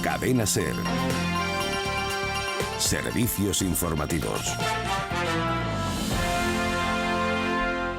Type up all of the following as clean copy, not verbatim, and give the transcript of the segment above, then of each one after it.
Cadena SER. Servicios informativos.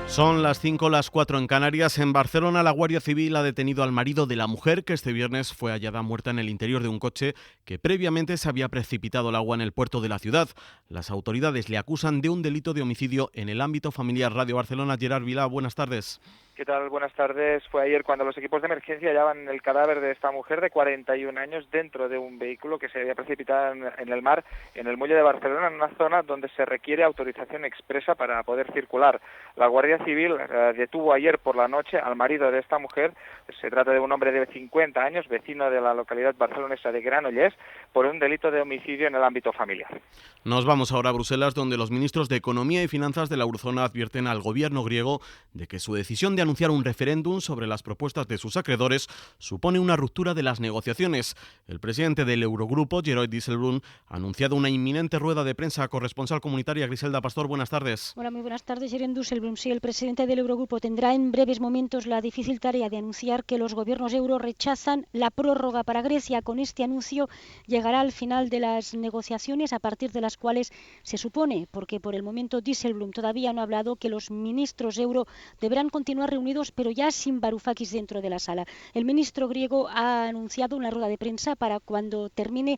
Son las 5, las 4 en Canarias. En Barcelona, la Guardia Civil ha detenido al marido de la mujer que este viernes fue hallada muerta en el interior de un coche que previamente se había precipitado al agua en el puerto de la ciudad. Las autoridades le acusan de un delito de homicidio en el ámbito familiar. Radio Barcelona, Gerard Vilá, buenas tardes. ¿Qué tal? Buenas tardes. Fue ayer cuando los equipos de emergencia hallaban el cadáver de esta mujer de 41 años dentro de un vehículo que se había precipitado en el mar, en el muelle de Barcelona, en una zona donde se requiere autorización expresa para poder circular. La Guardia Civil detuvo ayer por la noche al marido de esta mujer. Se trata de un hombre de 50 años, vecino de la localidad barcelonesa de Granollers, por un delito de homicidio en el ámbito familiar. Nos vamos ahora a Bruselas, donde los ministros de Economía y Finanzas de la Eurozona advierten al gobierno griego de que su decisión de anunciar un referéndum sobre las propuestas de sus acreedores supone una ruptura de las negociaciones. El presidente del Eurogrupo, Jeroen Dijsselbloem, ha anunciado una inminente rueda de prensa. Corresponsal comunitaria Griselda Pastor, buenas tardes. Hola, muy buenas tardes. Jeroen Dijsselbloem, sí, el presidente del Eurogrupo tendrá en breves momentos la difícil tarea de anunciar que los gobiernos euro rechazan la prórroga para Grecia. Con este anuncio llegará al final de las negociaciones, a partir de las cuales se supone, porque por el momento Dijsselbloem todavía no ha hablado, que los ministros euro deberán continuar reunidos, pero ya sin Varoufakis dentro de la sala. El ministro griego ha anunciado una rueda de prensa para cuando termine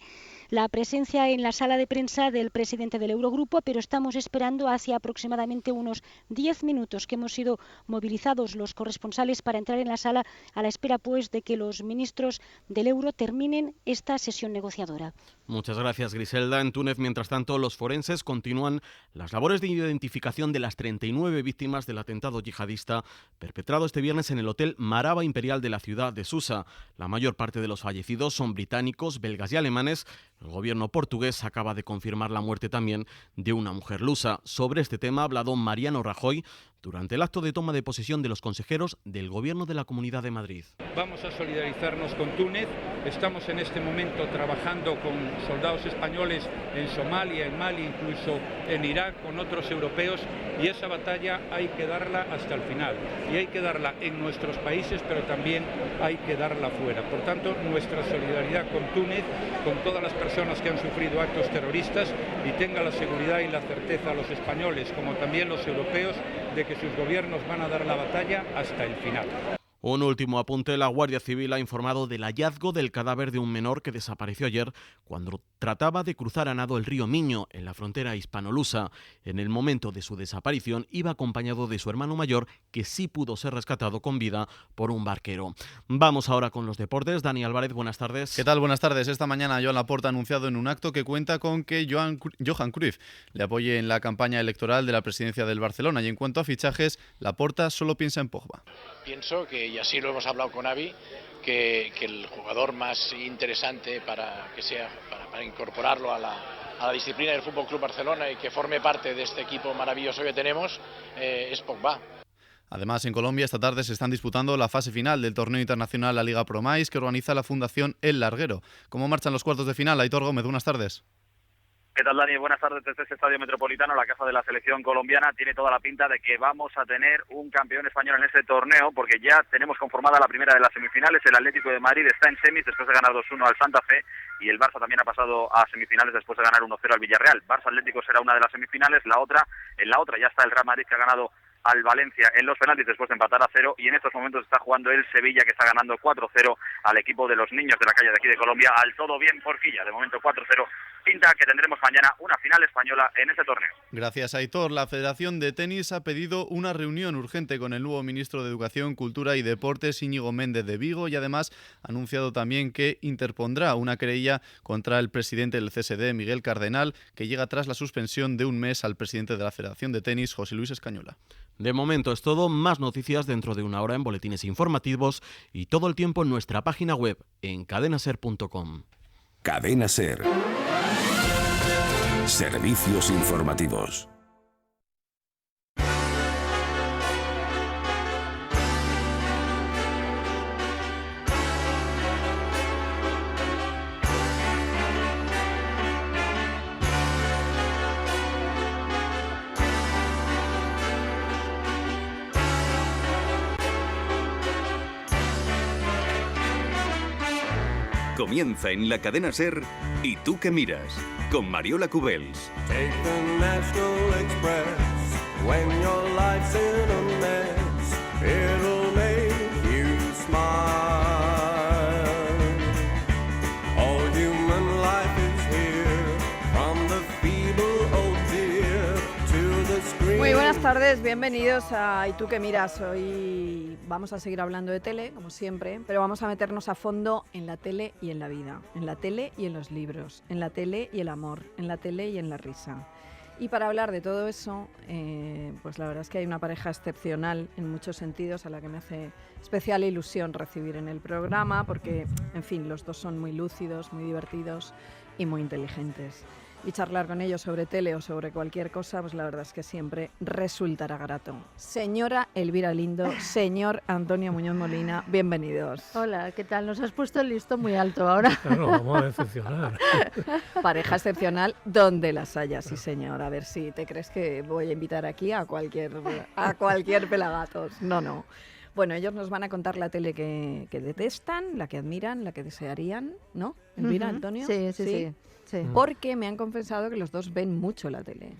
la presencia en la sala de prensa del presidente del Eurogrupo, pero estamos esperando hace aproximadamente unos 10 minutos que hemos sido movilizados los corresponsales para entrar en la sala, a la espera pues de que los ministros del euro terminen esta sesión negociadora. Muchas gracias, Griselda. En Túnez, mientras tanto, los forenses continúan las labores de identificación de las 39 víctimas del atentado yihadista perpetrado este viernes en el Hotel Maraba Imperial de la ciudad de Susa. La mayor parte de los fallecidos son británicos, belgas y alemanes. El gobierno portugués acaba de confirmar la muerte también de una mujer lusa. Sobre este tema ha hablado Mariano Rajoy durante el acto de toma de posesión de los consejeros del Gobierno de la Comunidad de Madrid. Vamos a solidarizarnos con Túnez. Estamos en este momento trabajando con soldados españoles en Somalia, en Mali, incluso en Irak, con otros europeos, y esa batalla hay que darla hasta el final. Y hay que darla en nuestros países, pero también hay que darla fuera. Por tanto, nuestra solidaridad con Túnez, con todas las personas que han sufrido actos terroristas, y tenga la seguridad y la certeza los españoles, como también los europeos, de que sus gobiernos van a dar la batalla hasta el final. Un último apunte: la Guardia Civil ha informado del hallazgo del cadáver de un menor que desapareció ayer cuando trataba de cruzar a nado el río Miño en la frontera hispano-lusa. En el momento de su desaparición iba acompañado de su hermano mayor, que sí pudo ser rescatado con vida por un barquero. Vamos ahora con los deportes. Dani Álvarez, buenas tardes. ¿Qué tal? Buenas tardes. Esta mañana Joan Laporta ha anunciado en un acto que cuenta con que Johan Cruyff le apoye en la campaña electoral de la presidencia del Barcelona. Y en cuanto a fichajes, Laporta solo piensa en Pogba. Pienso que, y así lo hemos hablado con Avi, que el jugador más interesante para incorporarlo a la disciplina del Fútbol Club Barcelona y que forme parte de este equipo maravilloso que tenemos es Pogba. Además, en Colombia esta tarde se están disputando la fase final del torneo internacional La Liga Promais, que organiza la Fundación El Larguero. ¿Cómo marchan los cuartos de final? Aitor Gómez, buenas tardes. ¿Qué tal, Dani? Buenas tardes desde este estadio metropolitano, la casa de la selección colombiana. Tiene toda la pinta de que vamos a tener un campeón español en este torneo, porque ya tenemos conformada la primera de las semifinales. El Atlético de Madrid está en semis después de ganar 2-1 al Santa Fe, y el Barça también ha pasado a semifinales después de ganar 1-0 al Villarreal. Barça-Atlético será una de las semifinales. En la otra ya está el Real Madrid, que ha ganado al Valencia en los penaltis después de empatar a 0, y en estos momentos está jugando el Sevilla, que está ganando 4-0 al equipo de los niños de la calle de aquí de Colombia, al Todo Bien Porquilla. De momento 4-0. Pinta que tendremos mañana una final española en ese torneo. Gracias, Aitor. La Federación de Tenis ha pedido una reunión urgente con el nuevo ministro de Educación, Cultura y Deportes, Íñigo Méndez de Vigo, y además ha anunciado también que interpondrá una querella contra el presidente del CSD, Miguel Cardenal, que llega tras la suspensión de un mes al presidente de la Federación de Tenis, José Luis Escañola. De momento es todo. Más noticias dentro de una hora en boletines informativos y todo el tiempo en nuestra página web en cadenaser.com. Cadena SER. Servicios informativos. Comienza en la cadena SER ¿Y tú qué miras? Con Mariola Cubels. Take the National Express when your life's in a mess. It'll make you smile. All human life is here, from the feeble old deer to the scream. Muy buenas tardes, bienvenidos a ¿Y tú qué miras? Hoy vamos a seguir hablando de tele, como siempre, pero vamos a meternos a fondo en la tele y en la vida, en la tele y en los libros, en la tele y el amor, en la tele y en la risa. Y para hablar de todo eso, pues la verdad es que hay una pareja excepcional en muchos sentidos a la que me hace especial ilusión recibir en el programa porque, en fin, los dos son muy lúcidos, muy divertidos y muy inteligentes. Y charlar con ellos sobre tele o sobre cualquier cosa, pues la verdad es que siempre resultará grato. Señora Elvira Lindo, señor Antonio Muñoz Molina, bienvenidos. Hola, ¿qué tal? Nos has puesto el listón muy alto ahora. Claro, vamos a decepcionar. Pareja excepcional donde las haya, sí señor. A ver si te crees que voy a invitar aquí a cualquier pelagatos. No. Bueno, ellos nos van a contar la tele que detestan, la que admiran, la que desearían, ¿no? Elvira, Antonio. Sí. Porque me han confesado que los dos ven mucho la tele.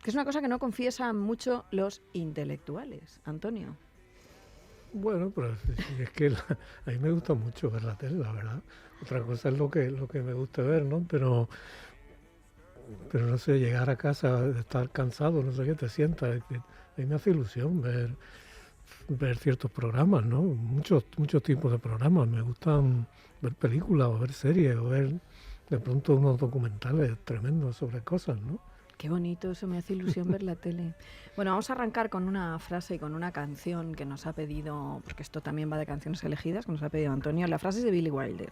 Que es una cosa que no confiesan mucho los intelectuales. Antonio. Bueno, pero es que a mí me gusta mucho ver la tele, la verdad. Otra cosa es lo que me gusta ver, ¿no? Pero no sé, llegar a casa, estar cansado, no sé qué, te sientas. A mí me hace ilusión ver ciertos programas, ¿no? Muchos tipos de programas. Me gustan ver películas o ver series o ver de pronto unos documentales tremendos sobre cosas, ¿no? Qué bonito, eso me hace ilusión ver la tele. Bueno, vamos a arrancar con una frase y con una canción que nos ha pedido, porque esto también va de canciones elegidas, que nos ha pedido Antonio. La frase es de Billy Wilder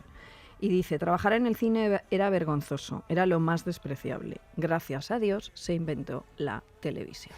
y dice: trabajar en el cine era vergonzoso, era lo más despreciable. Gracias a Dios se inventó la televisión.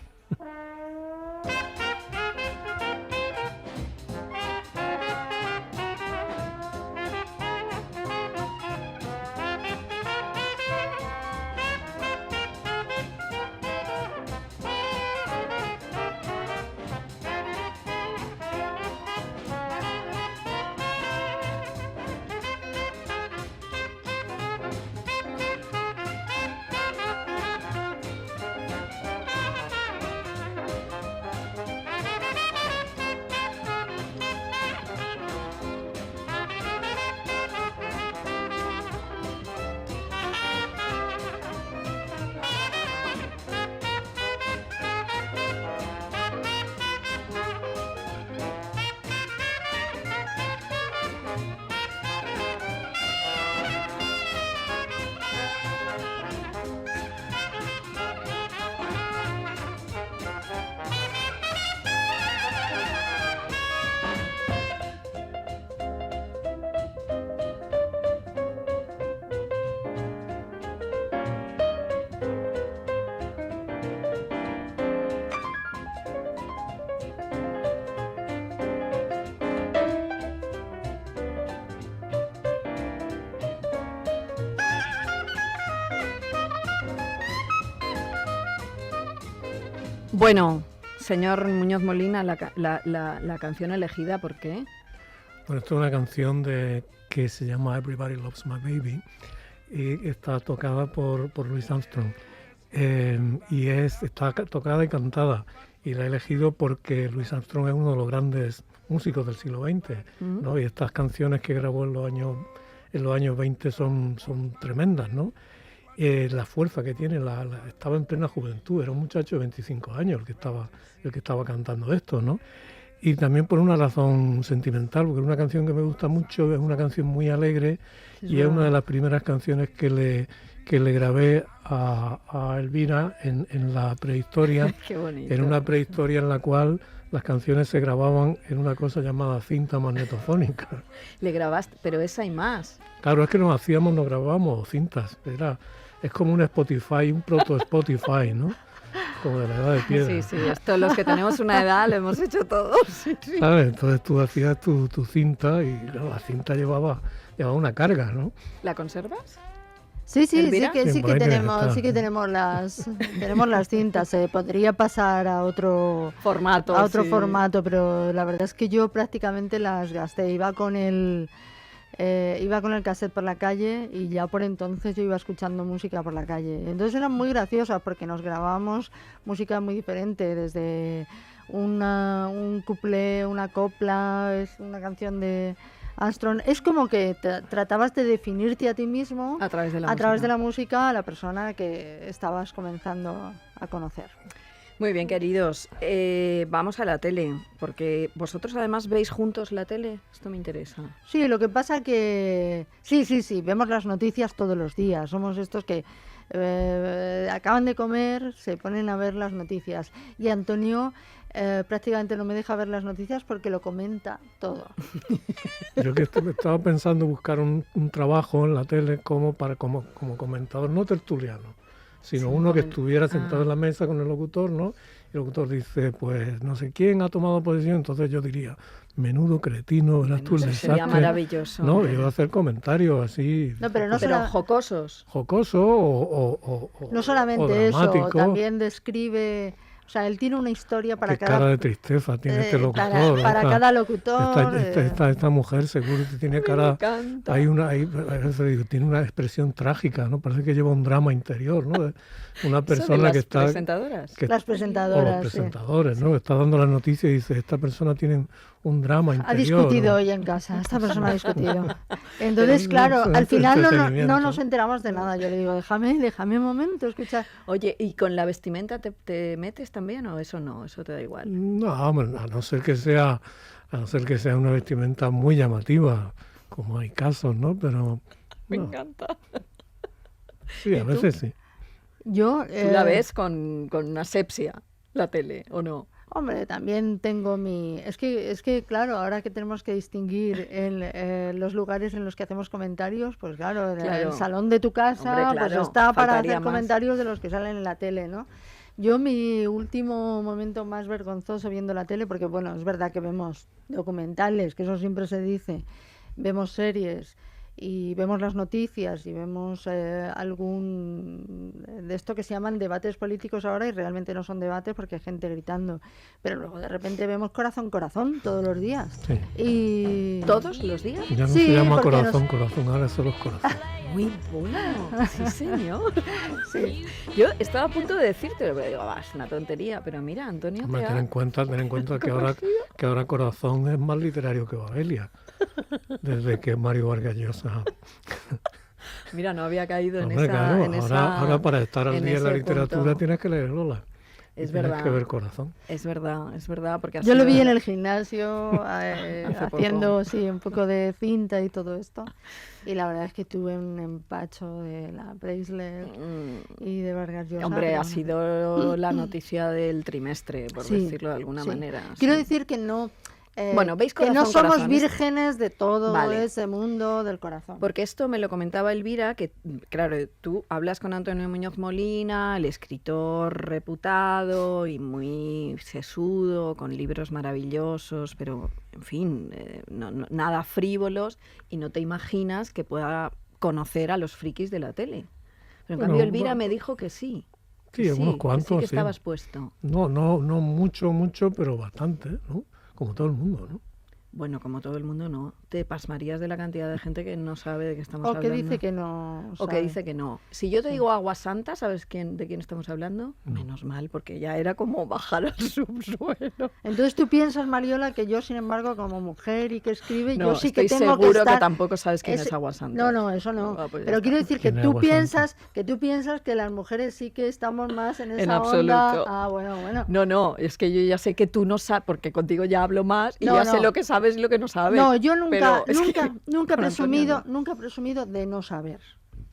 Bueno, señor Muñoz Molina, la canción elegida, ¿por qué? Bueno, esto es una canción que se llama Everybody Loves My Baby y está tocada por Louis Armstrong. Está tocada y cantada y la he elegido porque Louis Armstrong es uno de los grandes músicos del siglo XX, ¿no? Y estas canciones que grabó en los años 20 son tremendas, ¿no? La fuerza que tiene, estaba en plena juventud, era un muchacho de 25 años el que estaba cantando esto, ¿no? Y también por una razón sentimental, porque es una canción que me gusta mucho, es una canción muy alegre y es una de las primeras canciones que le grabé a Elvira en la prehistoria. Qué bonito. En una prehistoria en la cual las canciones se grababan en una cosa llamada cinta magnetofónica. Le grabaste, pero esa y más. Claro, es que nos grabábamos cintas, es como un Spotify, un proto Spotify, ¿no? Como de la edad de piedra. Sí, esto los que tenemos una edad lo hemos hecho todos. Sí. ¿Sabes? Entonces tú hacías tu cinta y claro, la cinta llevaba una carga, ¿no? ¿La conservas? Sí que tenemos las cintas. Se podría pasar a otro formato, pero la verdad es que yo prácticamente las gasté. Iba con el iba con el cassette por la calle y ya por entonces yo iba escuchando música por la calle. Entonces eran muy graciosas porque nos grabábamos música muy diferente, desde un cuplé, una copla, es una canción de Armstrong. Es como que tratabas de definirte a ti mismo a través de la música a la persona que estabas comenzando a conocer. Muy bien, queridos. Vamos a la tele, porque vosotros además veis juntos la tele. Esto me interesa. Sí, lo que pasa que... Sí, vemos las noticias todos los días. Somos estos que acaban de comer, se ponen a ver las noticias. Y Antonio prácticamente no me deja ver las noticias porque lo comenta todo. Yo que estaba pensando buscar un trabajo en la tele como comentador, no tertuliano, sino uno que estuviera sentado en la mesa con el locutor, ¿no? Y el locutor dice, pues no sé quién ha tomado posesión, entonces yo diría, menudo cretino, verás tú el desastre. Sería maravilloso. No, yo voy a hacer comentarios así. No, pero jocosos. Jocoso o no solamente eso, también describe... O sea, él tiene una historia para cada... Qué cara de tristeza tiene este locutor. Para cada locutor. Esta mujer seguro que tiene cara... tiene una expresión trágica, ¿no? Parece que lleva un drama interior, ¿no? Una persona que está... ¿Presentadoras? Las presentadoras, o los presentadores, ¿no? Está dando las noticias y dice, esta persona tiene un drama interior. Ha discutido hoy en casa, esta persona ha discutido. Entonces, claro, al final no nos enteramos de nada. Yo le digo, déjame un momento, escuchar. Oye, ¿y con la vestimenta te metes también o eso no? ¿Eso te da igual? No, a no ser que sea una vestimenta muy llamativa, como hay casos, ¿no? Pero... Me encanta. Sí, a veces sí. ¿Tú la ves con asepsia, la tele, o no? Hombre, también tengo mi... Es que claro, ahora que tenemos que distinguir los lugares en los que hacemos comentarios, pues claro, el salón de tu casa pues está para hacer comentarios de los que salen en la tele, ¿no? Yo mi último momento más vergonzoso viendo la tele, porque bueno, es verdad que vemos documentales, que eso siempre se dice, vemos series y vemos las noticias y vemos algún de esto que se llaman debates políticos ahora y realmente no son debates porque hay gente gritando, pero luego de repente vemos Corazón todos los días. Sí. Y ¿todos los días? Ya no se llama Corazón, ahora solo es Corazón. Muy bueno, sí señor. Sí. Yo estaba a punto de decirte, pero digo, es una tontería, pero mira, Antonio... Hombre, ten en cuenta que ahora Corazón es más literario que Babelia, desde que Mario Vargas Llosa... Mira, no había caído en esa... Ahora para estar al día en la literatura tienes que leer Lola. Es verdad. Tienes que ver Corazón. Es verdad. Porque yo lo vi en el gimnasio haciendo un poco de cinta y todo esto. Y la verdad es que tuve un empacho de la Preisler y de Vargas Llosa. Hombre, ha sido la noticia del trimestre, por decirlo de alguna manera. Quiero decir que no... Bueno, ¿veis que no somos vírgenes de todo ese mundo del corazón. Porque esto me lo comentaba Elvira, que claro, tú hablas con Antonio Muñoz Molina, el escritor reputado y muy sesudo, con libros maravillosos, pero en fin, nada frívolos, y no te imaginas que pueda conocer a los frikis de la tele. Pero en cambio Elvira me dijo que sí. Sí, unos cuantos, que estabas puesto. No mucho, pero bastante, ¿no? Como todo el mundo, ¿no? Bueno, como todo el mundo no. Te pasmarías de la cantidad de gente que no sabe de qué estamos hablando. O que dice que no. O que dice que no. Si yo te digo Agua Santa, ¿sabes de quién estamos hablando? No. Menos mal, porque ya era como bajar al subsuelo. Entonces tú piensas, Mariola, que yo, sin embargo, como mujer y que escribe, yo sí que tengo que estar... seguro que tampoco sabes quién es Agua Santa. No, eso no. Pero quiero decir que tú piensas que las mujeres sí que estamos más en esa en onda. Absoluto. Ah, bueno. No, es que yo ya sé que tú no sabes, porque contigo ya hablo más y sé lo que sabes y lo que no sabes. No, yo nunca he presumido de no saber.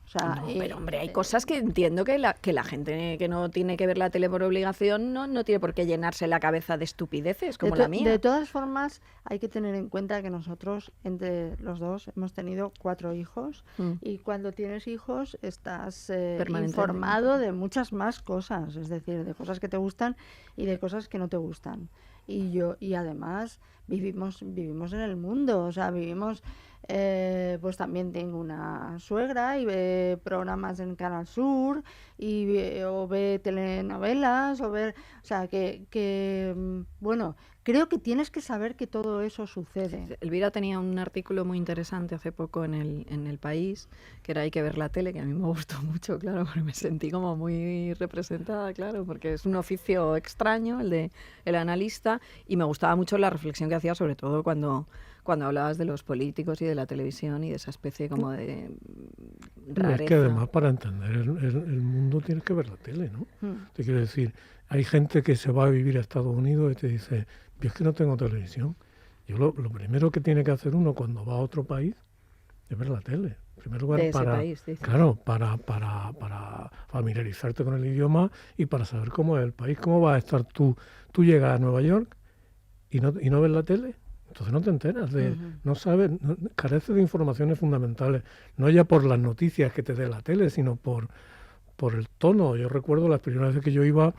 O sea, pero hombre, hay cosas que entiendo que la gente que no tiene que ver la tele por obligación no tiene por qué llenarse la cabeza de estupideces como la mía. De todas formas, hay que tener en cuenta que nosotros, entre los dos, hemos tenido 4 hijos y cuando tienes hijos estás informado de muchas más cosas, es decir, de cosas que te gustan y de cosas que no te gustan. Y además vivimos en el mundo, o sea, vivimos pues también tengo una suegra y ve programas en Canal Sur o ve telenovelas o sea que bueno, creo que tienes que saber que todo eso sucede. Elvira tenía un artículo muy interesante hace poco en el País, que era Hay que ver la tele, que a mí me gustó mucho, claro, porque me sentí como muy representada, claro, porque es un oficio extraño el de el analista, y me gustaba mucho la reflexión que hacía, sobre todo cuando hablabas de los políticos y de la televisión y de esa especie como de rareza. Es que además para entender el mundo tienes que ver la tele, ¿no? Te quiero decir, hay gente que se va a vivir a Estados Unidos y te dice, yo es que no tengo televisión. Yo lo primero que tiene que hacer uno cuando va a otro país es ver la tele. En primer lugar, de ese país, dices. Claro, para familiarizarte con el idioma y para saber cómo es el país. ¿Cómo vas a estar tú? Tú llegas a Nueva York y no ves la tele. Entonces no te enteras, no sabes, careces de informaciones fundamentales, no ya por las noticias que te dé la tele, sino por el tono. Yo recuerdo las primeras veces que yo iba,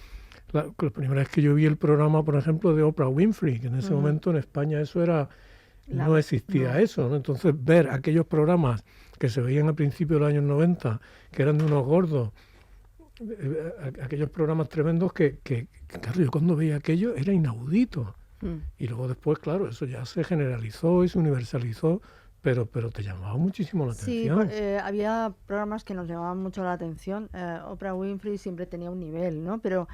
la primera vez que yo vi el programa, por ejemplo, de Oprah Winfrey, que en ese momento en España eso era, no existía eso, ¿no? Entonces ver aquellos programas que se veían a principios de los años 90, que eran de unos gordos, aquellos programas tremendos que claro, yo cuando veía aquello era inaudito. Y luego después, claro, eso ya se generalizó y se universalizó, pero te llamaba muchísimo la atención. Sí, había programas que nos llamaban mucho la atención. Oprah Winfrey siempre tenía un nivel, ¿no? Pero,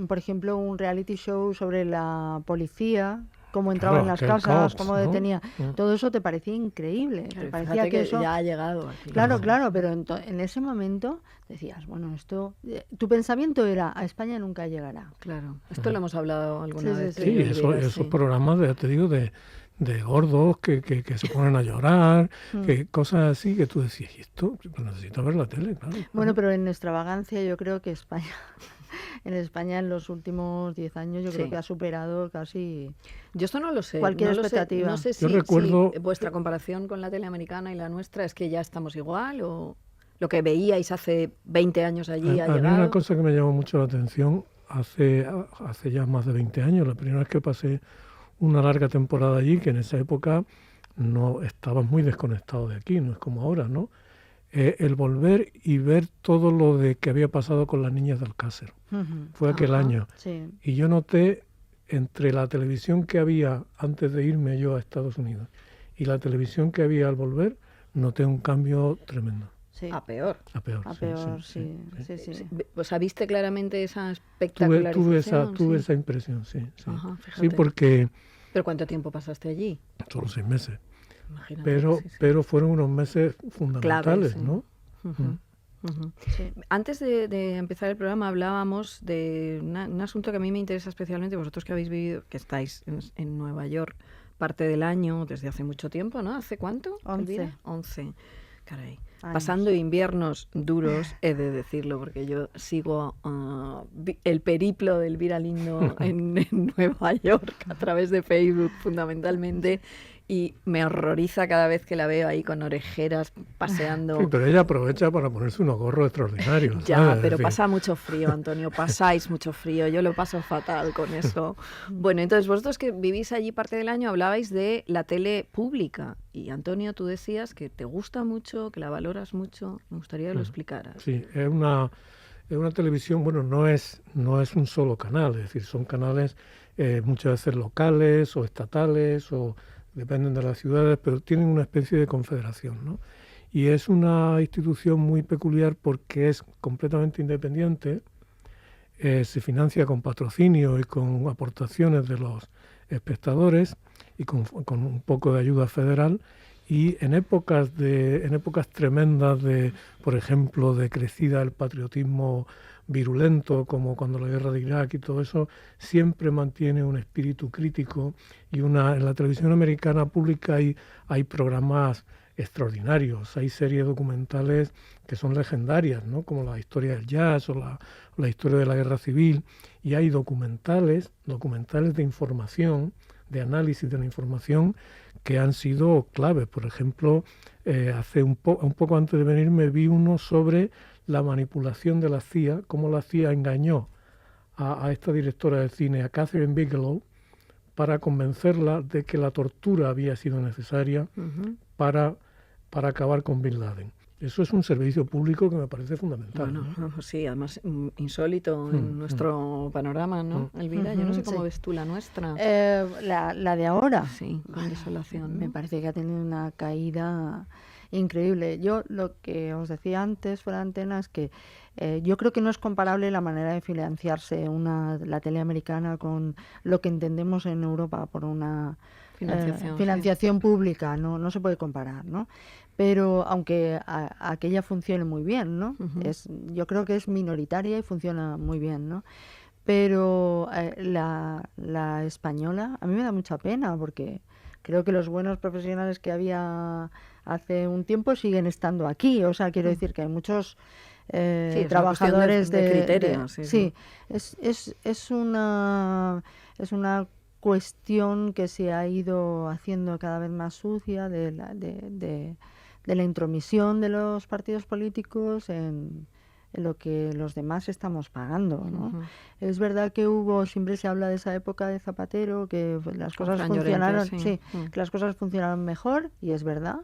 por ejemplo, un reality show sobre la policía, cómo entraba en las casas, cómo detenía, todo eso te parecía increíble. Te parecía que eso ya ha llegado aquí. Claro, pero en ese momento decías, bueno, esto, tu pensamiento era, a España nunca llegará. Claro, esto lo hemos hablado alguna vez. Sí, esos programas, te digo, de gordos que se ponen a llorar, que cosas así que tú decías, y esto, necesito ver la tele, claro. Bueno, pero en nuestra vagancia yo creo que España... En España en los últimos 10 años yo creo que ha superado casi... Yo esto no lo sé. Cualquier expectativa. No sé si vuestra comparación con la tele americana y la nuestra es que ya estamos igual o lo que veíais hace 20 años allí ha llegado. A mí una cosa que me llamó mucho la atención hace ya más de 20 años, la primera vez que pasé una larga temporada allí, que en esa época no estabas muy desconectado de aquí, no es como ahora, ¿no? El volver y ver todo lo de que había pasado con las niñas de Alcácer. Fue aquel año. Sí. Y yo noté, entre la televisión que había antes de irme yo a Estados Unidos y la televisión que había al volver, noté un cambio tremendo. Sí. A peor. A peor, sí. O sea, ¿viste claramente esa espectacularización? Tuve esa impresión, sí. Ajá, sí, porque... ¿Pero cuánto tiempo pasaste allí? Solo 6 meses. Imagínate, pero fueron unos meses fundamentales, clave, sí. ¿no? Sí. Antes de empezar el programa hablábamos de un asunto que a mí me interesa especialmente, vosotros que habéis vivido, que estáis en Nueva York parte del año, desde hace mucho tiempo, ¿no? ¿Hace cuánto? 11. Caray. Años. Pasando inviernos duros, he de decirlo, porque yo sigo el periplo de Elvira Lindo en Nueva York a través de Facebook, fundamentalmente, y me horroriza cada vez que la veo ahí con orejeras paseando. Sí, pero ella aprovecha para ponerse unos gorros extraordinarios. Ya, ¿sabes? pero pasa mucho frío, Antonio, pasáis mucho frío, yo lo paso fatal con eso. Bueno, entonces vosotros que vivís allí parte del año hablabais de la tele pública y Antonio, tú decías que te gusta mucho, que la valoras mucho, me gustaría que lo explicaras. Sí, es una televisión, bueno, no es un solo canal, es decir, son canales muchas veces locales o estatales o dependen de las ciudades, pero tienen una especie de confederación, ¿no? Y es una institución muy peculiar porque es completamente independiente, se financia con patrocinio y con aportaciones de los espectadores y con un poco de ayuda federal, y en épocas tremendas de, por ejemplo, de crecida del patriotismo virulento, como cuando la guerra de Irak y todo eso, siempre mantiene un espíritu crítico y en la televisión americana pública hay programas extraordinarios, hay series documentales que son legendarias, ¿no? Como la historia del jazz o la historia de la guerra civil, y hay documentales de información, de análisis de la información que han sido claves. Por ejemplo, hace un poco antes de venirme vi uno sobre la manipulación de la CIA, cómo la CIA engañó a esta directora de cine, a Catherine Bigelow, para convencerla de que la tortura había sido necesaria para acabar con Bin Laden. Eso es un servicio público que me parece fundamental. Bueno, ¿no? Sí, además insólito en nuestro panorama, ¿no? Elvira, yo no sé cómo ves tú la nuestra. La de ahora. Sí, con desolación. Me parece que ha tenido una caída increíble. Yo lo que os decía antes fuera de antena es que yo creo que no es comparable la manera de financiarse la tele americana con lo que entendemos en Europa por una financiación pública. No se puede comparar, ¿no? Pero aunque aquella funcione muy bien, ¿no? Yo creo que es minoritaria y funciona muy bien, ¿no? Pero la española a mí me da mucha pena porque creo que los buenos profesionales que había hace un tiempo siguen estando aquí. O sea, quiero decir que hay muchos trabajadores de criterio. Sí, es una cuestión que se ha ido haciendo cada vez más sucia de la intromisión de los partidos políticos en lo que los demás estamos pagando, ¿no? Es verdad que siempre se habla de esa época de Zapatero, que las cosas funcionaron, que las cosas funcionaron mejor, y es verdad.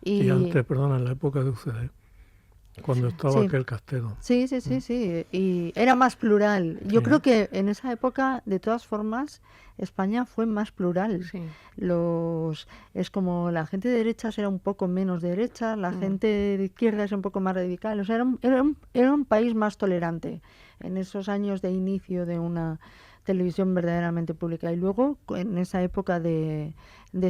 Y antes, perdona, en la época de UCD, cuando estaba aquel Castedo. Sí, y era más plural. Yo creo que en esa época, de todas formas, España fue más plural. Es como la gente de derechas era un poco menos de derecha, la gente de izquierda es un poco más radical. O sea, era un país más tolerante en esos años de inicio de una televisión verdaderamente pública. Y luego, en esa época de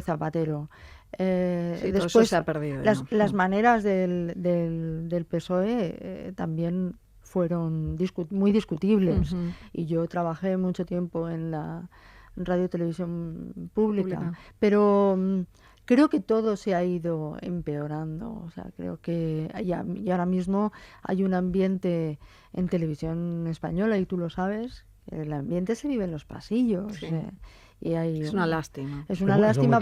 Zapatero. Después todo eso se ha perdido. Las maneras del PSOE también fueron muy discutibles. Y yo trabajé mucho tiempo en la radio televisión pública. Pero creo que todo se ha ido empeorando. O sea, creo que y ahora mismo hay un ambiente en televisión española, y tú lo sabes, el ambiente se vive en los pasillos. Y es una lástima. Es una lástima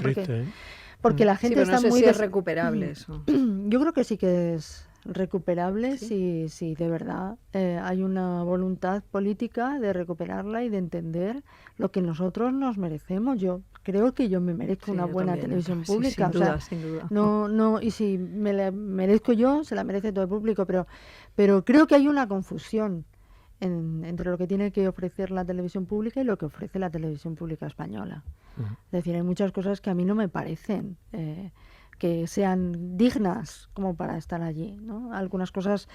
porque la gente está muy... Si es recuperable eso. Yo creo que sí que es recuperable si de verdad hay una voluntad política de recuperarla y de entender lo que nosotros nos merecemos. Yo creo que yo me merezco una buena televisión pública. Sin duda. No, y si me la merezco yo, se la merece todo el público, pero creo que hay una confusión entre lo que tiene que ofrecer la televisión pública y lo que ofrece la televisión pública española. Es decir, hay muchas cosas que a mí no me parecen que sean dignas como para estar allí, ¿no? Algunas cosas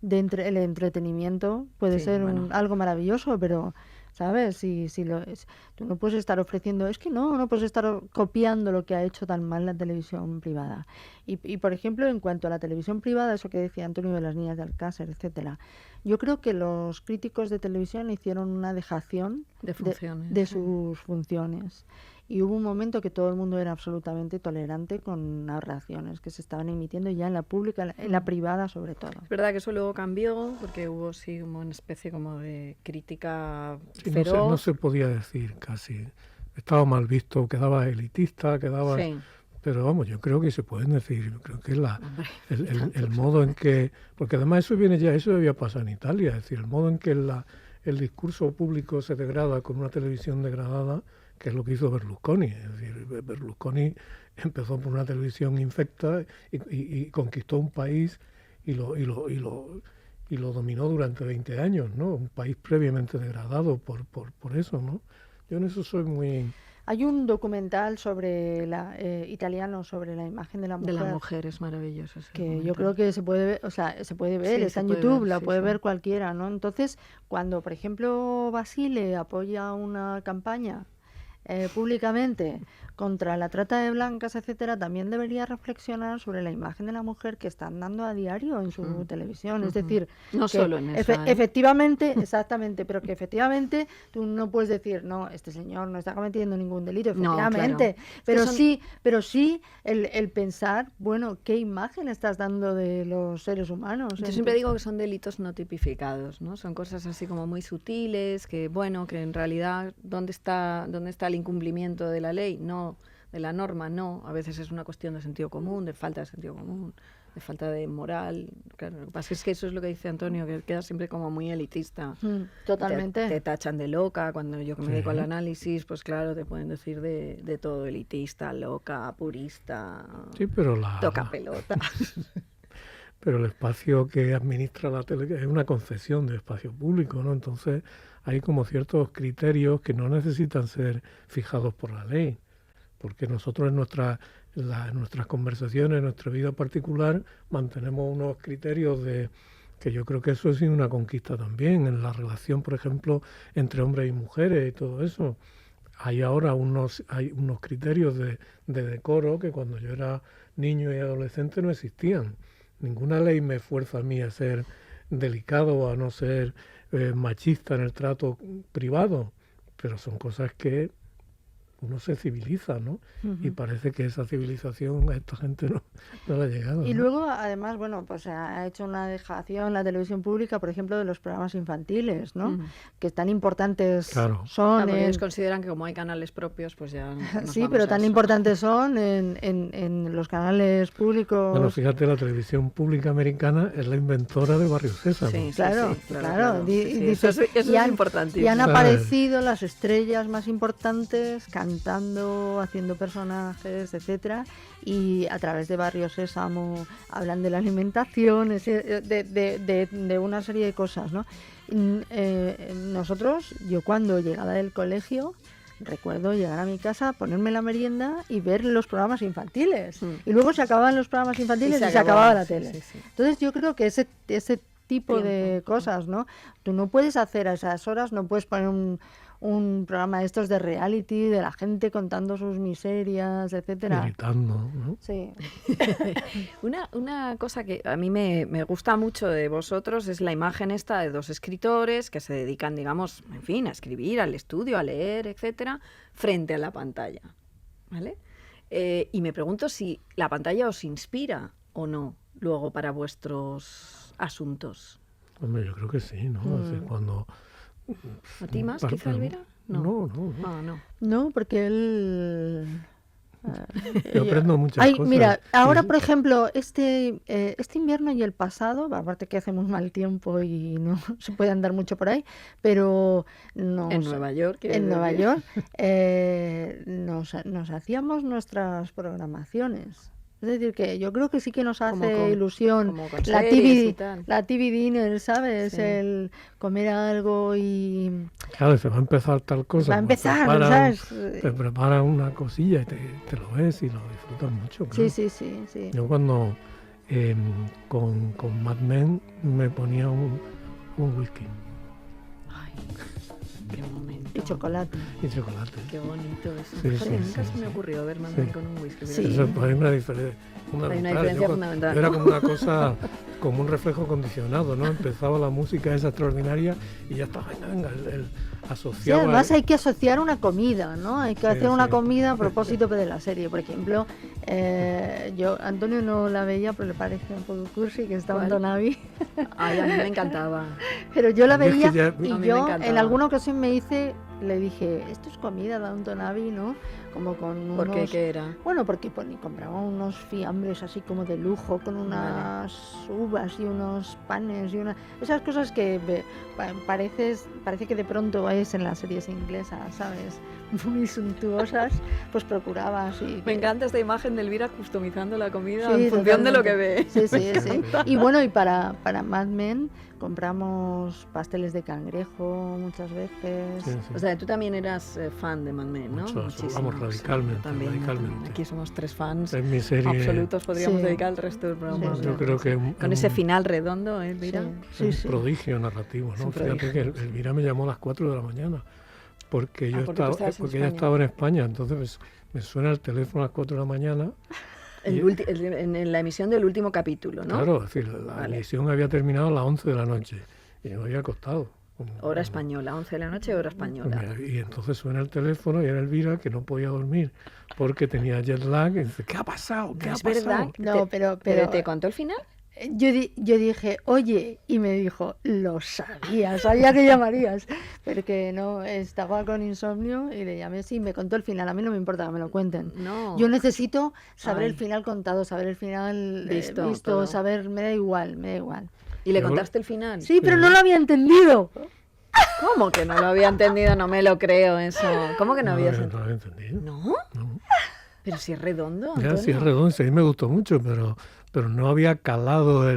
el entretenimiento puede ser algo maravilloso, pero ¿sabes? Tú no puedes estar ofreciendo, no puedes estar copiando lo que ha hecho tan mal la televisión privada. Y por ejemplo, en cuanto a la televisión privada, eso que decía Antonio de las niñas de Alcácer, etcétera, yo creo que los críticos de televisión hicieron una dejación de sus funciones. Y hubo un momento que todo el mundo era absolutamente tolerante con narraciones que se estaban emitiendo ya en la pública, en la privada sobre todo. Es verdad que eso luego cambió, porque hubo como una especie como de crítica feroz. No se podía decir casi. Estaba mal visto, quedaba elitista, quedaba... Sí. Pero vamos, yo creo que se pueden decir, yo creo que el modo en que... Porque además eso debía pasar en Italia, es decir, el modo en que el discurso público se degrada con una televisión degradada, que es lo que hizo Berlusconi. Es decir, Berlusconi empezó por una televisión infecta y conquistó un país y lo dominó durante 20 años, ¿no? Un país previamente degradado por eso, ¿no? Yo en eso soy muy... Hay un documental italiano sobre la imagen de la mujer. De la mujer, es maravilloso. Que yo creo que se puede ver, está en YouTube, la puede ver cualquiera, ¿no? Entonces, cuando, por ejemplo, Basile apoya una campaña públicamente contra la trata de blancas, etcétera, también debería reflexionar sobre la imagen de la mujer que están dando a diario en su televisión. Es decir, no solo en esa, efectivamente, exactamente, pero que efectivamente tú no puedes decir, no, este señor no está cometiendo ningún delito, efectivamente, pero sí el pensar, bueno, ¿qué imagen estás dando de los seres humanos? Yo siempre digo que son delitos no tipificados, ¿no? Son cosas así como muy sutiles, que en realidad, ¿dónde está el incumplimiento de la ley? No de la norma, no. A veces es una cuestión de sentido común, de falta de sentido común, de falta de moral. Claro, lo que pasa es que eso es lo que dice Antonio, que queda siempre como muy elitista. Totalmente. Te tachan de loca. Cuando yo que me dedico al análisis, pues claro, te pueden decir de todo, elitista, loca, purista, sí, pero toca pelota. Pero el espacio que administra la tele es una concesión de espacio público, ¿no? Entonces hay como ciertos criterios que no necesitan ser fijados por la ley, porque nosotros en nuestras conversaciones, en nuestra vida particular, mantenemos unos criterios que yo creo que eso ha sido una conquista también, en la relación, por ejemplo, entre hombres y mujeres y todo eso. Hay ahora unos criterios de decoro que cuando yo era niño y adolescente no existían. Ninguna ley me fuerza a mí a ser delicado o a no ser machista en el trato privado, pero son cosas que uno se civiliza, ¿no? Y parece que esa civilización a esta gente no le ha llegado. Y luego, además, bueno, pues ha hecho una dejación la televisión pública, por ejemplo, de los programas infantiles, ¿no? Que tan importantes son. Ellos consideran que como hay canales propios, pues ya sí, pero tan importantes son en los canales públicos. Bueno, fíjate, la televisión pública americana es la inventora de Barrio Sésamo. Sí, claro. Eso es importantísimo. Y han aparecido las estrellas más importantes cantando, haciendo personajes, etcétera, y a través de Barrio Sésamo hablan de la alimentación, de una serie de cosas, ¿no? Nosotros, yo cuando llegaba del colegio, recuerdo llegar a mi casa, ponerme la merienda y ver los programas infantiles. Y luego se acababan los programas infantiles y se acababa la tele. Entonces yo creo que ese tipo de cosas, ¿no? Tú no puedes hacer a esas horas, no puedes poner un programa de estos de reality, de la gente contando sus miserias, etcétera. Gritando, ¿no? Sí. Una cosa que a mí me gusta mucho de vosotros es la imagen esta de dos escritores que se dedican, digamos, en fin, a escribir, al estudio, a leer, etcétera, frente a la pantalla, ¿vale? Y me pregunto si la pantalla os inspira o no luego para vuestros asuntos. Hombre, yo creo que sí, ¿no? Cuando... ¿A ti más, quizá, Elvira? No. No, porque él... Yo aprendo muchas cosas. Mira, ahora, por ejemplo, este invierno y el pasado, aparte que hacemos mal tiempo y no se puede andar mucho por ahí, pero en Nueva York, nos hacíamos nuestras programaciones. Es decir, que yo creo que sí que nos hace ilusión la TV dinner, ¿sabes? Sí. El comer algo y... Claro, se va a empezar tal cosa. Va a empezar, ¿sabes? Te preparan una cosilla y te lo ves y lo disfrutas mucho. Claro. Sí. Yo cuando con Mad Men me ponía un whisky. Ay, qué momento. Y chocolate. Qué bonito eso. Sí, nunca se me ocurrió ver Mad Men con un whisky. Sí. Eso hay una diferencia. Hay una diferencia fundamental. Era como una cosa, como un reflejo condicionado, ¿no? Empezaba la música esa extraordinaria y ya estaba, venga, el asociado. Sí, además hay que asociar una comida, ¿no? Hay que hacer una comida a propósito de la serie. Por ejemplo, Antonio no la veía, pero le parece un poco cursi, que estaba en Donavi. Ay, a mí me encantaba. Pero yo la veía y yo en alguna ocasión le dije, esto es comida, Downton Abbey, ¿no? Como con unos... ¿Por qué? ¿Qué era? Bueno, porque compraba unos fiambres así como de lujo, con unas uvas y unos panes y esas cosas que parece que de pronto es en las series inglesas, ¿sabes? Muy suntuosas, pues procuraba así. Me encanta esta imagen de Elvira customizando la comida en función de lo que ve. Sí. Y bueno, y para Mad Men compramos pasteles de cangrejo muchas veces. Sí. O sea, tú también eras fan de Mad Men, ¿no? Muchísimo. Vamos, radicalmente. Aquí somos 3 fans en mi serie absolutos, podríamos dedicar el resto del programa. Yo creo que con ese final redondo, Elvira. Sí. Un prodigio narrativo, ¿no? Fíjate que Elvira me llamó a las 4 de la mañana porque ella estaba en España, entonces me suena el teléfono a las 4 de la mañana. En la emisión del último capítulo, ¿no? Claro, es decir, la emisión había terminado a las 11 de la noche y me había acostado. Hora española, 11 de la noche, hora española. Y entonces suena el teléfono y era Elvira, que no podía dormir porque tenía jet lag. Y dice, ¿qué ha pasado? ¿Qué ha pasado? ¿Verdad? No, pero ¿te contó el final? Yo dije, oye, y me dijo, lo sabía que llamarías, pero que no, estaba con insomnio y le llamé, sí, me contó el final, a mí no me importa que me lo cuenten. No. Yo necesito saber el final contado, saber el final visto, saber, me da igual. ¿Y le contaste el final? Sí, pero no lo había entendido. ¿Cómo que no lo había entendido? No me lo creo eso. ¿Cómo que no había entendido? ¿No? Pero si es redondo, Antonio. Ya, sí es redondo, sí, a mí me gustó mucho, pero no había calado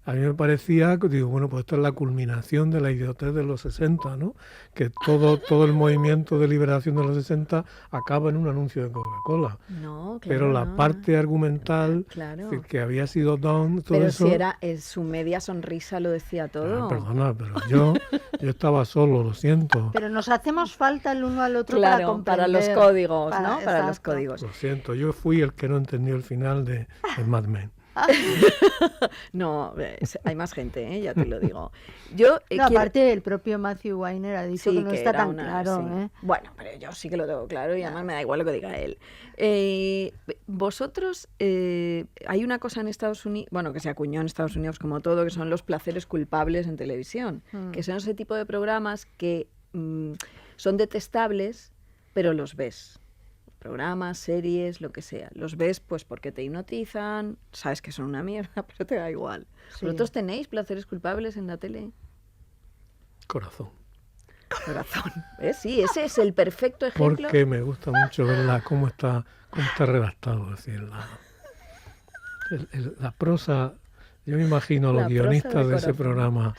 a mí me parecía, digo, bueno, pues esto es la culminación de la idiotez de los 60, ¿no? Que todo el movimiento de liberación de los 60 acaba en un anuncio de Coca-Cola. No, claro. Pero la parte argumental, que había sido down, todo pero eso... Pero si era su media sonrisa lo decía todo. Perdona, pero yo estaba solo, lo siento. Pero nos hacemos falta el uno al otro para los códigos, ¿no? Para los códigos. Lo siento, yo fui el que no entendió el final de Mad Men. No, hay más gente, ya te lo digo. Aparte el propio Matthew Weiner ha dicho que no está tan claro. Bueno, pero yo sí que lo tengo claro y además me da igual lo que diga él. Vosotros, hay una cosa en Estados Unidos, bueno, que se acuñó en Estados Unidos como todo, que son los placeres culpables en televisión, que son ese tipo de programas que son detestables, pero los ves. Programas, series, lo que sea. Los ves pues porque te hipnotizan, sabes que son una mierda, pero te da igual. Sí. ¿Vosotros tenéis placeres culpables en la tele? Corazón. ¿Ves? Sí, ese es el perfecto ejemplo. Porque me gusta mucho verla cómo está redactado, es decir, la prosa. Yo me imagino a los guionistas de ese programa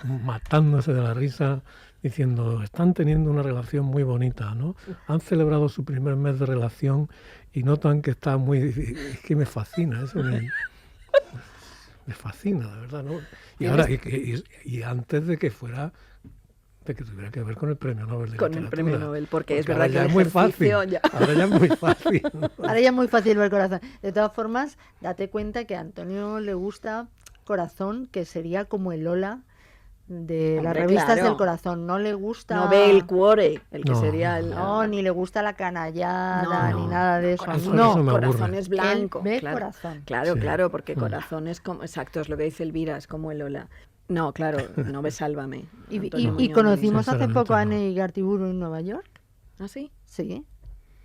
matándose de la risa, diciendo, están teniendo una relación muy bonita, ¿no? Han celebrado su primer mes de relación y notan que está muy... Es que me fascina, eso me fascina, de verdad, ¿no? Y ahora, y antes de que tuviera que ver con el premio Nobel de Literatura. Con el premio Nobel, porque es verdad que ya es muy fácil. Ahora ya es muy fácil. Ahora ya es muy fácil ver Corazón. De todas formas, date cuenta que a Antonio le gusta Corazón, que sería como el Lola de las revistas del corazón. No le gusta... No ve el cuore, el que sería el... No, ni le gusta la canallada, ni nada de eso. Corazón es blanco. Ve Corazón. Claro, porque Corazón es como... Exacto, es lo que dice Elvira, es como el Lola. No, claro, no ve Sálvame. Y conocimos hace poco a Anne Igartiburu en Nueva York. ¿Ah, sí? Sí.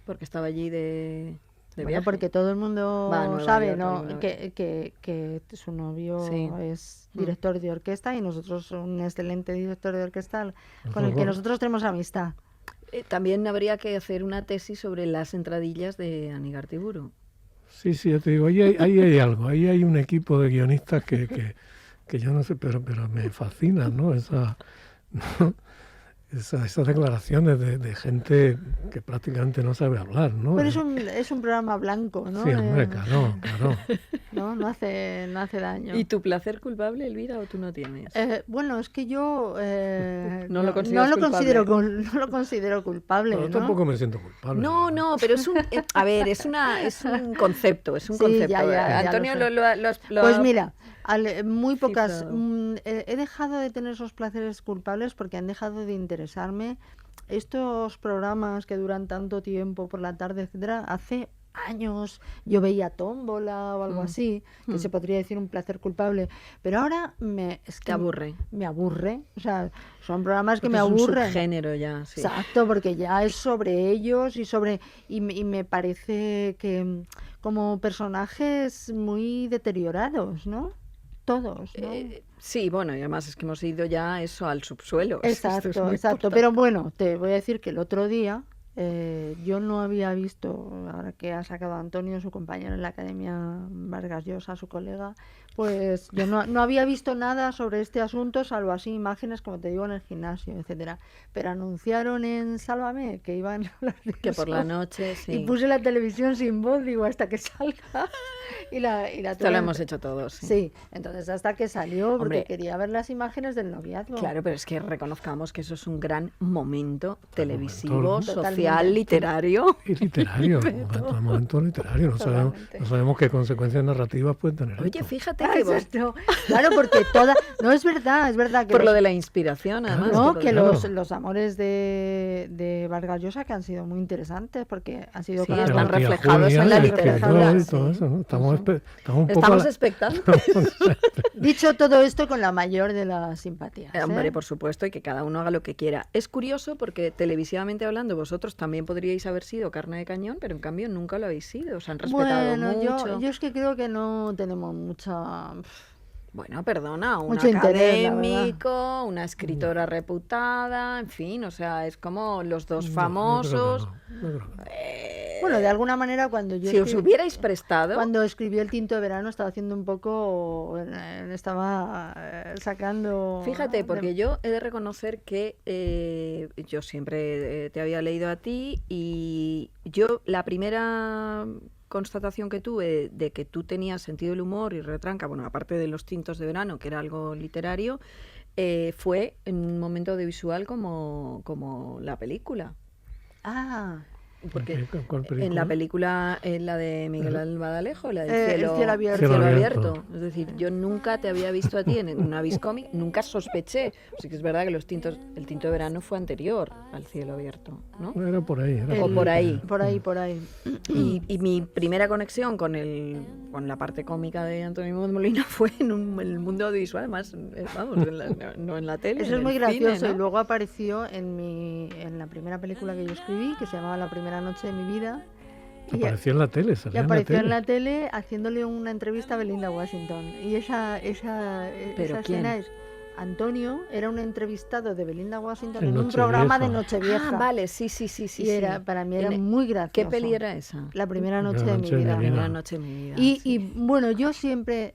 Porque estaba allí de bueno, porque todo el mundo sabe, ¿no? Que su novio es director de orquesta y nosotros un excelente director de orquesta con el que nosotros tenemos amistad. También habría que hacer una tesis sobre las entradillas de Anne Igartiburu. Sí, yo te digo, ahí hay algo, ahí hay un equipo de guionistas que yo no sé, pero me fascinan, ¿no? Esas declaraciones de gente que prácticamente no sabe hablar, ¿no? Pero es un programa blanco, ¿no? Sí, hombre, claro. No hace daño. ¿Y tu placer culpable, Elvira, o tú no tienes? Bueno, es que yo no lo considero culpable. Pero tampoco me siento culpable. No, pero es un concepto, Ya, Antonio Pues mira, muy pocas... he dejado de tener esos placeres culpables porque han dejado de interesarme. Estos programas que duran tanto tiempo por la tarde, etcétera, hace años yo veía Tómbola o algo así, que se podría decir un placer culpable, pero ahora te aburre. Me aburre, o sea, son programas que porque me aburren. Es un subgénero ya, sí. Exacto, porque ya es sobre ellos y me parece que como personajes muy deteriorados, ¿no? Todos, ¿no? Sí, bueno, y además es que hemos ido ya eso al subsuelo. Exacto. Pero bueno, te voy a decir que el otro día yo no había visto, ahora que ha sacado a Antonio, su compañero en la Academia Vargas Llosa, su colega, pues yo no había visto nada sobre este asunto, salvo así imágenes, como te digo, en el gimnasio, etcétera. Pero anunciaron en Sálvame que iban a hablar de que por la noche, sí. Y puse la televisión sin voz, digo, hasta que salga. Y la Esto lo hemos hecho todos. Sí, entonces hasta que salió, porque quería ver las imágenes del noviazgo. Claro, pero es que reconozcamos que eso es un gran momento televisivo, social social, literario. Y literario, momento literario. No sabemos qué consecuencias narrativas puede tener. Oye, esto. fíjate que vos... Claro, porque no es verdad que por lo de la inspiración, además. No, que los amores de Vargas Llosa que han sido muy interesantes porque han sido cosas están reflejados en la literatura. Y todo eso, ¿no? Estamos expectantes. Dicho todo esto con la mayor de las simpatías. Hombre, por supuesto, y que cada uno haga lo que quiera. Es curioso porque televisivamente hablando vosotros también podríais haber sido carne de cañón, pero en cambio nunca lo habéis sido. Os han respetado mucho. Yo es que creo que no tenemos mucha... Bueno, perdona, un mucho académico, interés, una escritora reputada, en fin, o sea, es como los dos famosos. Bueno, de alguna manera cuando yo... Si os hubierais prestado... Cuando escribió El tinto de verano estaba haciendo un poco... Estaba sacando... Fíjate, porque yo he de reconocer que yo siempre te había leído a ti y yo la primera... constatación que tuve de que tú tenías sentido del humor y retranca, bueno, aparte de Los tintos de verano, que era algo literario, fue en un momento audiovisual como la película. Ah, porque en la película, la de Miguel Albadalejo, la de Cielo abierto. Es decir, yo nunca te había visto a ti en una Viscomic, nunca sospeché. Sí que es verdad que el tinto de verano fue anterior al Cielo abierto, ¿no? Era por ahí. Por ahí. Y mi primera conexión con la parte cómica de Antonio Muñoz Molina fue en el mundo audiovisual, además, vamos, no en la tele. Eso es muy gracioso, cine, ¿no? Y luego apareció en la primera película que yo escribí, que se llamaba La primera noche de mi vida. Apareció en la tele, en la tele haciéndole una entrevista a Belinda Washington. Y esa escena es... Antonio era un entrevistado de Belinda Washington en un programa de Nochevieja. Ah, vale, sí. Y para mí era muy gracioso. ¿Qué peli era esa? La primera noche de mi vida. La primera noche de mi vida. Y bueno, yo siempre...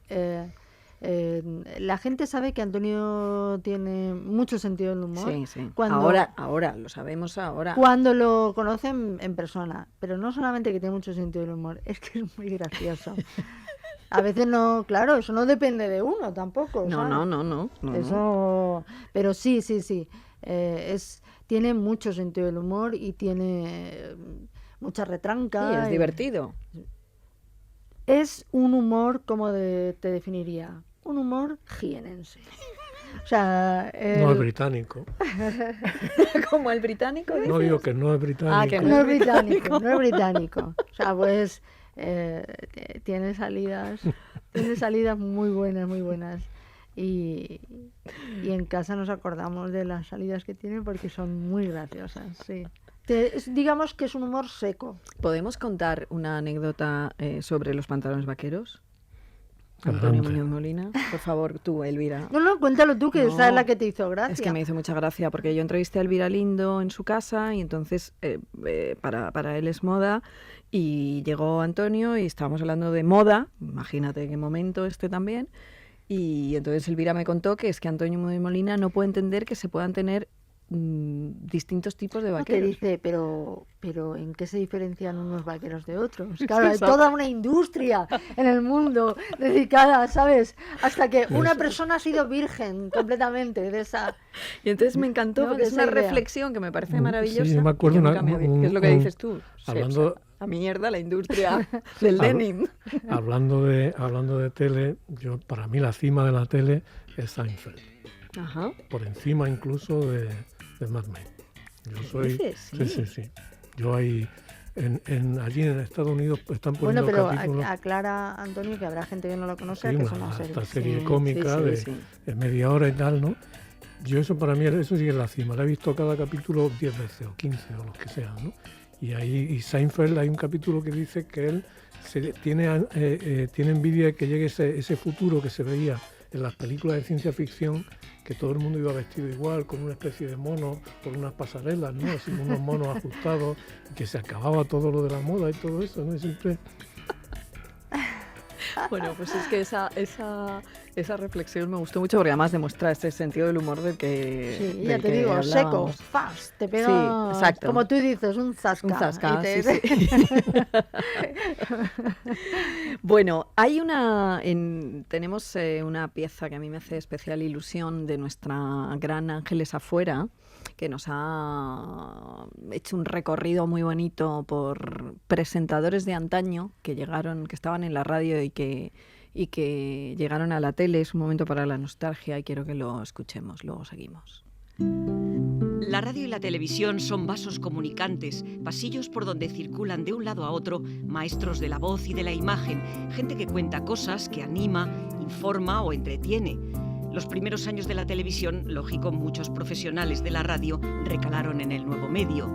la gente sabe que Antonio tiene mucho sentido del humor. Sí. Cuando, ahora, lo sabemos ahora. Cuando lo conocen en persona. Pero no solamente que tiene mucho sentido del humor, es que es muy gracioso. A veces no, claro, eso no depende de uno tampoco. No. Eso, pero sí. Tiene mucho sentido del humor y tiene mucha retranca. Sí, es divertido. Es un humor, ¿cómo te definiría? Un humor jienense. O sea, no es británico. ¿Como el británico? No digo que no es británico. Ah, que no es británico. O sea, pues tiene salidas muy buenas. Y en casa nos acordamos de las salidas que tiene porque son muy graciosas, sí. Digamos que es un humor seco. ¿Podemos contar una anécdota sobre los pantalones vaqueros? Antonio Muñoz Molina, por favor, tú, Elvira. No, cuéntalo tú, que esa es la que te hizo gracia. Es que me hizo mucha gracia, porque yo entrevisté a Elvira Lindo en su casa y entonces para él es moda y llegó Antonio y estábamos hablando de moda, imagínate qué momento también, y entonces Elvira me contó que es que Antonio Muñoz Molina no puede entender que se puedan tener distintos tipos de vaqueros. Que dice, pero ¿en qué se diferencian unos vaqueros de otros? Claro, hay toda una industria en el mundo dedicada, ¿sabes? Hasta que una persona ha sido virgen completamente de esa... Y entonces me encantó, porque es una reflexión que me parece maravillosa. Sí, me acuerdo ¿qué es lo que dices tú? Hablando... A mierda la industria del Lenin. Hablando de tele, para mí la cima de la tele es Seinfeld. Ajá. Por encima incluso de Mad Men. Yo soy... Sí. Yo allí en Estados Unidos están poniendo capítulos... Bueno, pero aclara, Antonio, que habrá gente que no lo conoce, que es una serie. Esta serie cómica de media hora y tal, ¿no? Yo eso para mí, eso sí es la cima. La he visto cada capítulo 10 veces o 15 o los que sean, ¿no? Y Seinfeld hay un capítulo que dice que él tiene envidia de que llegue ese futuro que se veía en las películas de ciencia ficción, que todo el mundo iba vestido igual, con una especie de mono, por unas pasarelas, ¿no? Así, unos monos ajustados, y que se acababa todo lo de la moda y todo eso, ¿no? Y siempre... Bueno, pues es que Esa reflexión me gustó mucho porque además demuestra ese sentido del humor del que sí, ya te digo, seco, fast, te pega, sí, exacto. Como tú dices, un zasca. Un zasca, sí. Bueno, hay tenemos una pieza que a mí me hace especial ilusión de nuestra gran Ángeles Afuera, que nos ha hecho un recorrido muy bonito por presentadores de antaño que estaban en la radio y que llegaron a la tele. Es un momento para la nostalgia y quiero que lo escuchemos, luego seguimos. La radio y la televisión son vasos comunicantes, pasillos por donde circulan de un lado a otro maestros de la voz y de la imagen, gente que cuenta cosas, que anima, informa o entretiene. Los primeros años de la televisión, lógico, muchos profesionales de la radio recalaron en el nuevo medio.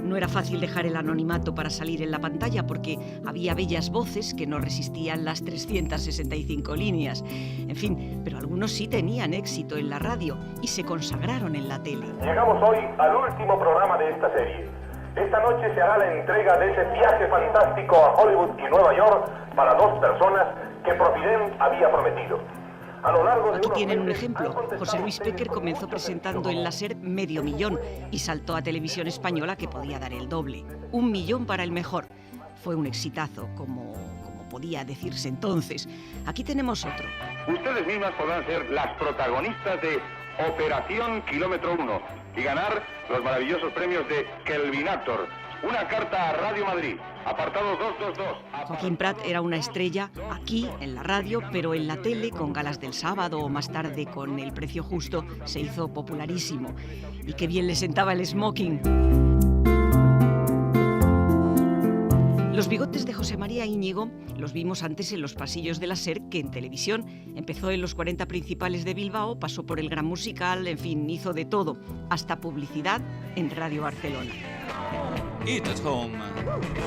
No era fácil dejar el anonimato para salir en la pantalla porque había bellas voces que no resistían las 365 líneas. En fin, pero algunos sí tenían éxito en la radio y se consagraron en la tele. Llegamos hoy al último programa de esta serie. Esta noche se hará la entrega de ese viaje fantástico a Hollywood y Nueva York para 2 personas que Providence había prometido. Aquí tienen un ejemplo. José Luis Péquer comenzó presentando en la SER medio millón y saltó a Televisión Española, que podía dar el doble. 1 millón para el mejor. Fue un exitazo, como podía decirse entonces. Aquí tenemos otro. Ustedes mismas podrán ser las protagonistas de Operación Kilómetro 1 y ganar los maravillosos premios de Kelvinator. Una carta a Radio Madrid, apartado 222. Joaquín Prat era una estrella aquí, en la radio, pero en la tele, con Galas del Sábado o más tarde con El Precio Justo, se hizo popularísimo. Y qué bien le sentaba el smoking. Los bigotes de José María Íñigo los vimos antes en los pasillos de la SER que en televisión. Empezó en los 40 principales de Bilbao, pasó por el Gran Musical, en fin, hizo de todo, hasta publicidad en Radio Barcelona. Eat at Home.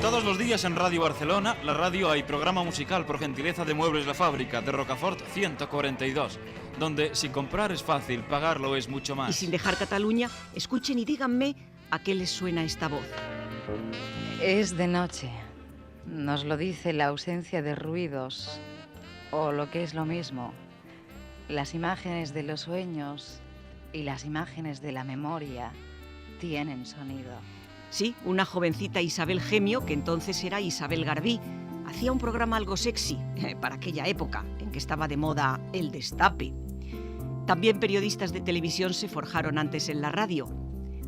Todos los días en Radio Barcelona, la radio, hay programa musical por gentileza de Muebles La Fábrica, de Rocafort 142, donde si comprar es fácil, pagarlo es mucho más. Y sin dejar Cataluña, escuchen y díganme a qué les suena esta voz. Es de noche. Nos lo dice la ausencia de ruidos, o lo que es lo mismo, las imágenes de los sueños y las imágenes de la memoria tienen sonido. Sí, una jovencita Isabel Gemio, que entonces era Isabel Garbí, hacía un programa algo sexy para aquella época en que estaba de moda el destape. También periodistas de televisión se forjaron antes en la radio.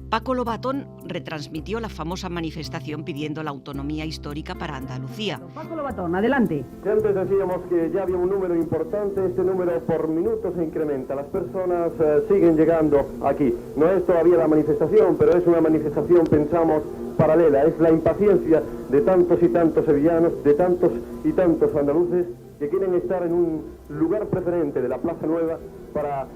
Paco Lobatón retransmitió la famosa manifestación pidiendo la autonomía histórica para Andalucía. Paco Lobatón, adelante. Si antes decíamos que ya había un número importante, este número por minuto se incrementa. Las personas siguen llegando aquí. No es todavía la manifestación, pero es una manifestación, pensamos, paralela. Es la impaciencia de tantos y tantos sevillanos, de tantos y tantos andaluces que quieren estar en un lugar preferente de la Plaza Nueva para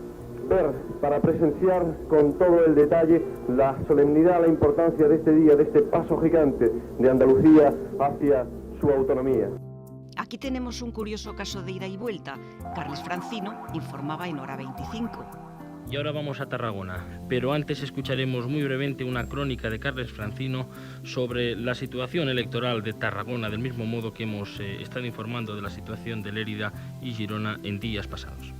ver, para presenciar con todo el detalle la solemnidad, la importancia de este día, de este paso gigante de Andalucía hacia su autonomía. Aquí tenemos un curioso caso de ida y vuelta. Carles Francino informaba en Hora 25. Y ahora vamos a Tarragona, pero antes escucharemos muy brevemente una crónica de Carles Francino sobre la situación electoral de Tarragona, del mismo modo que hemos estado informando de la situación de Lérida y Girona en días pasados.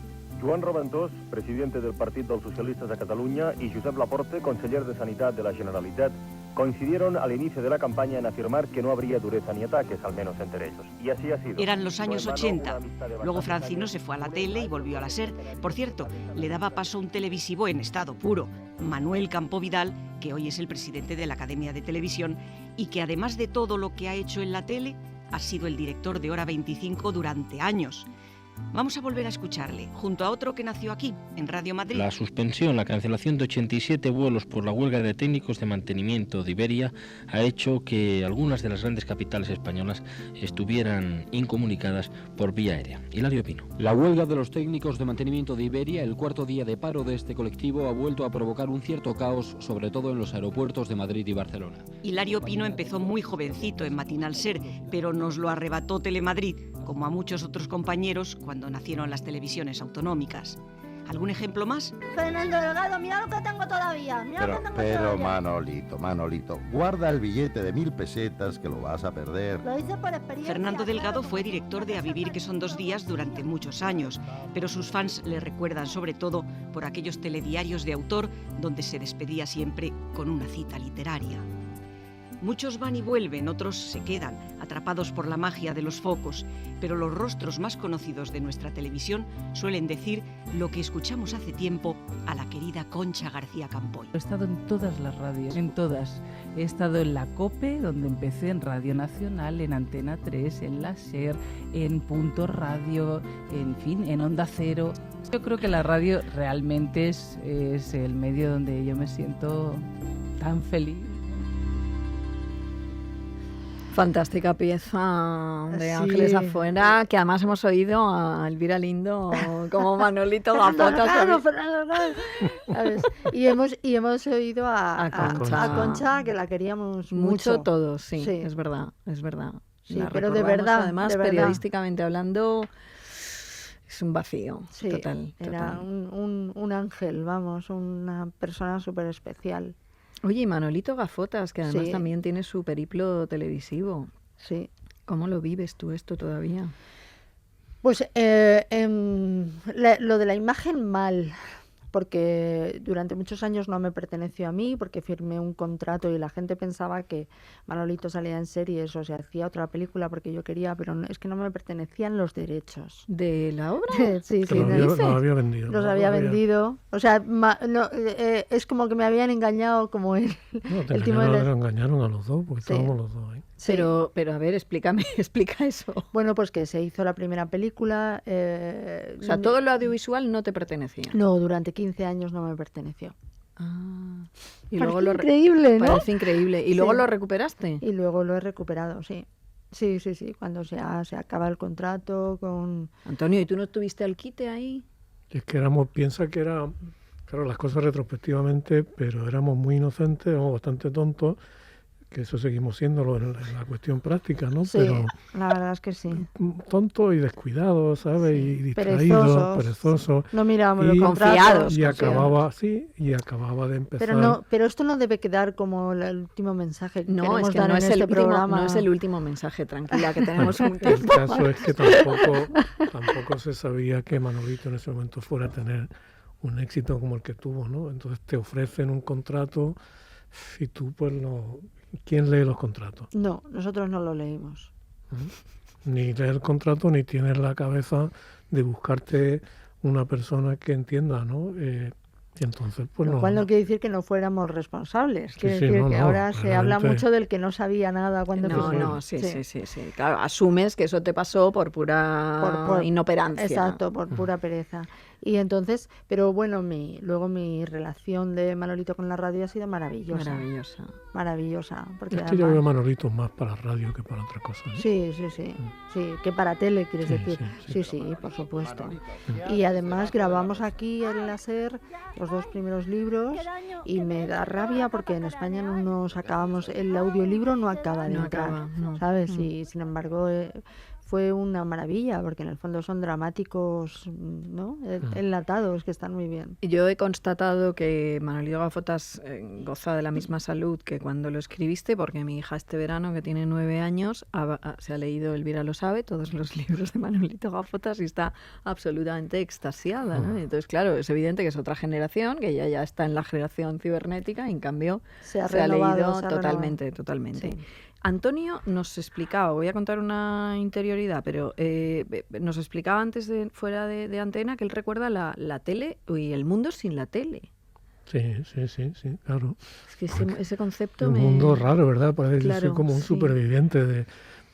Joan Roventós, presidente del Partit dels Socialistes de Catalunya, y Josep Laporte, conseller de Sanitat de la Generalitat, coincidieron al inicio de la campaña en afirmar que no habría dureza ni ataques, al menos entre ellos. Y así ha sido. Eran los años 80. Luego Francino se fue a la tele y volvió a la SER. Por cierto, le daba paso a un televisivo en estado puro, Manuel Campo Vidal, que hoy es el presidente de la Academia de Televisión y que además de todo lo que ha hecho en la tele, ha sido el director de Hora 25 durante años. Vamos a volver a escucharle, junto a otro que nació aquí, en Radio Madrid. La suspensión, la cancelación de 87 vuelos por la huelga de técnicos de mantenimiento de Iberia ha hecho que algunas de las grandes capitales españolas estuvieran incomunicadas por vía aérea. Hilario Pino. La huelga de los técnicos de mantenimiento de Iberia, el cuarto día de paro de este colectivo, ha vuelto a provocar un cierto caos, sobre todo en los aeropuertos de Madrid y Barcelona. Hilario Pino empezó muy jovencito en Matinal SER, pero nos lo arrebató Telemadrid, como a muchos otros compañeros cuando nacieron las televisiones autonómicas. ¿Algún ejemplo más? Fernando Delgado, mira lo que tengo todavía. Pero Manolito, guarda el billete de 1000 pesetas que lo vas a perder. Lo hice por experiencia. Fernando Delgado fue director de A Vivir, que son 2 días, durante muchos años, pero sus fans le recuerdan sobre todo por aquellos telediarios de autor donde se despedía siempre con una cita literaria. Muchos van y vuelven, otros se quedan, atrapados por la magia de los focos, pero los rostros más conocidos de nuestra televisión suelen decir lo que escuchamos hace tiempo a la querida Concha García Campoy. He estado en todas las radios, en todas. He estado en la COPE, donde empecé, en Radio Nacional, en Antena 3, en la SER, en Punto Radio, en fin, en Onda Cero. Yo creo que la radio realmente es el medio donde yo me siento tan feliz. Fantástica pieza de Ángeles Afuera, que además hemos oído a Elvira Lindo como Manolito Gafotas. ¿Sabes? Y hemos oído a Concha, que la queríamos mucho todos, sí, es verdad. Sí, pero de verdad, además, periodísticamente hablando, es un vacío total. Era un ángel, vamos, una persona súper especial. Oye, y Manolito Gafotas, que además también tiene su periplo televisivo. Sí. ¿Cómo lo vives tú esto todavía? Pues lo de la imagen mal, porque durante muchos años no me perteneció a mí, porque firmé un contrato y la gente pensaba que Manolito salía en series o se hacía otra película porque yo quería, pero es que no me pertenecían los derechos. ¿De la obra? Sí, los había vendido. Los había vendido. O sea, es como que me habían engañado como él. Engañaron a los dos, porque estábamos los dos ahí. Sí. Pero a ver, explica eso. Bueno, pues que se hizo la primera película. O sea, todo lo audiovisual no te pertenecía. No, durante 15 años no me perteneció. Y luego increíble, ¿no? Parece increíble. ¿Y luego lo recuperaste? Y luego lo he recuperado, sí. Sí. Cuando se acaba el contrato con... Antonio, ¿y tú no tuviste al quite ahí? Es que piensa que era... Claro, las cosas retrospectivamente, pero éramos muy inocentes, éramos bastante tontos, que eso seguimos siéndolo en la cuestión práctica, ¿no? Sí, pero la verdad es que sí. Tontos y descuidados, ¿sabes? Sí. Y distraídos, perezosos. No mirábamos los contratos. Y acababa de empezar. Pero esto no debe quedar como el último mensaje que no, queremos es que dar no en es este programa. No es el último mensaje, tranquila, que tenemos un tiempo. El caso es que tampoco se sabía que Manolito en ese momento fuera a tener un éxito como el que tuvo, ¿no? Entonces te ofrecen un contrato y tú pues no... ¿Quién lee los contratos? No, nosotros no lo leímos. Ni lees el contrato, ni tienes la cabeza de buscarte una persona que entienda, ¿no? Y entonces, pues lo cual no quiere decir que no fuéramos responsables. Quiere decir que ahora se habla mucho del que no sabía nada cuando... Sí. Claro, asumes que eso te pasó por pura inoperancia. Exacto, por pura pereza. Y entonces, pero bueno, luego mi relación de Manolito con la radio ha sido maravillosa. Porque es que yo veo a Manolito más para radio que para otra cosa, ¿no? Sí, que para tele, quieres decir. Sí, por supuesto. Y además grabamos aquí en la SER los 2 primeros libros y me da rabia porque en España no nos acabamos, el audiolibro no acaba de entrar, ¿sabes? Y sin embargo... fue una maravilla, porque en el fondo son dramáticos, ¿no? Enlatados, que están muy bien. Yo he constatado que Manolito Gafotas goza de la misma salud que cuando lo escribiste, porque mi hija este verano, que tiene 9 años, se ha leído, Elvira lo sabe, todos los libros de Manolito Gafotas y está absolutamente extasiada, ¿no? Entonces, claro, es evidente que es otra generación, que ya está en la generación cibernética, y en cambio se ha leído totalmente. Sí. Antonio nos explicaba, voy a contar una interioridad, pero nos explicaba antes fuera de antena que él recuerda la tele y el mundo sin la tele. Sí, claro. Es que ese concepto un mundo raro, ¿verdad? Parece que soy como un superviviente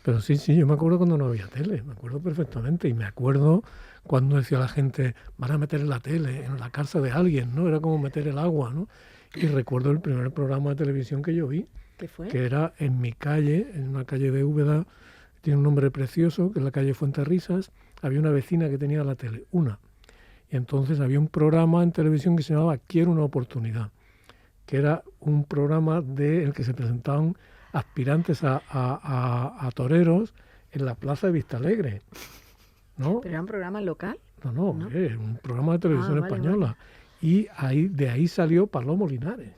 Pero sí, yo me acuerdo cuando no había tele, me acuerdo perfectamente, y me acuerdo cuando decía la gente, van a meter la tele en la casa de alguien, ¿no? Era como meter el agua, ¿no? Y recuerdo el primer programa de televisión que yo vi, ¿qué fue? Que era en mi calle, en una calle de Úbeda, que tiene un nombre precioso, que es la calle Fuenterrisas. Había una vecina que tenía la tele, y entonces había un programa en televisión que se llamaba Quiero una oportunidad, que era un programa en el que se presentaban aspirantes a toreros en la plaza de Vistalegre, ¿no? ¿Pero era un programa local? No, un programa de televisión española. Vale. Y de ahí salió Palomo Linares.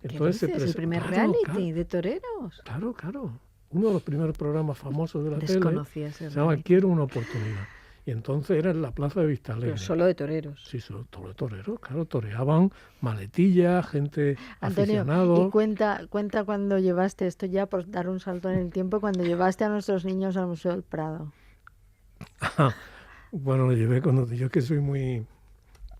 Entonces, ¿el primer reality de toreros? Claro. Uno de los primeros programas famosos de la tele se llama Quiero una oportunidad. Y entonces era en la plaza de Vistalegre. Pero solo de toreros. Sí, solo de toreros, claro. Toreaban maletillas, gente aficionado. Y cuenta cuando llevaste, esto ya por dar un salto en el tiempo, cuando llevaste a nuestros niños al Museo del Prado. Bueno, lo llevé cuando yo es que soy muy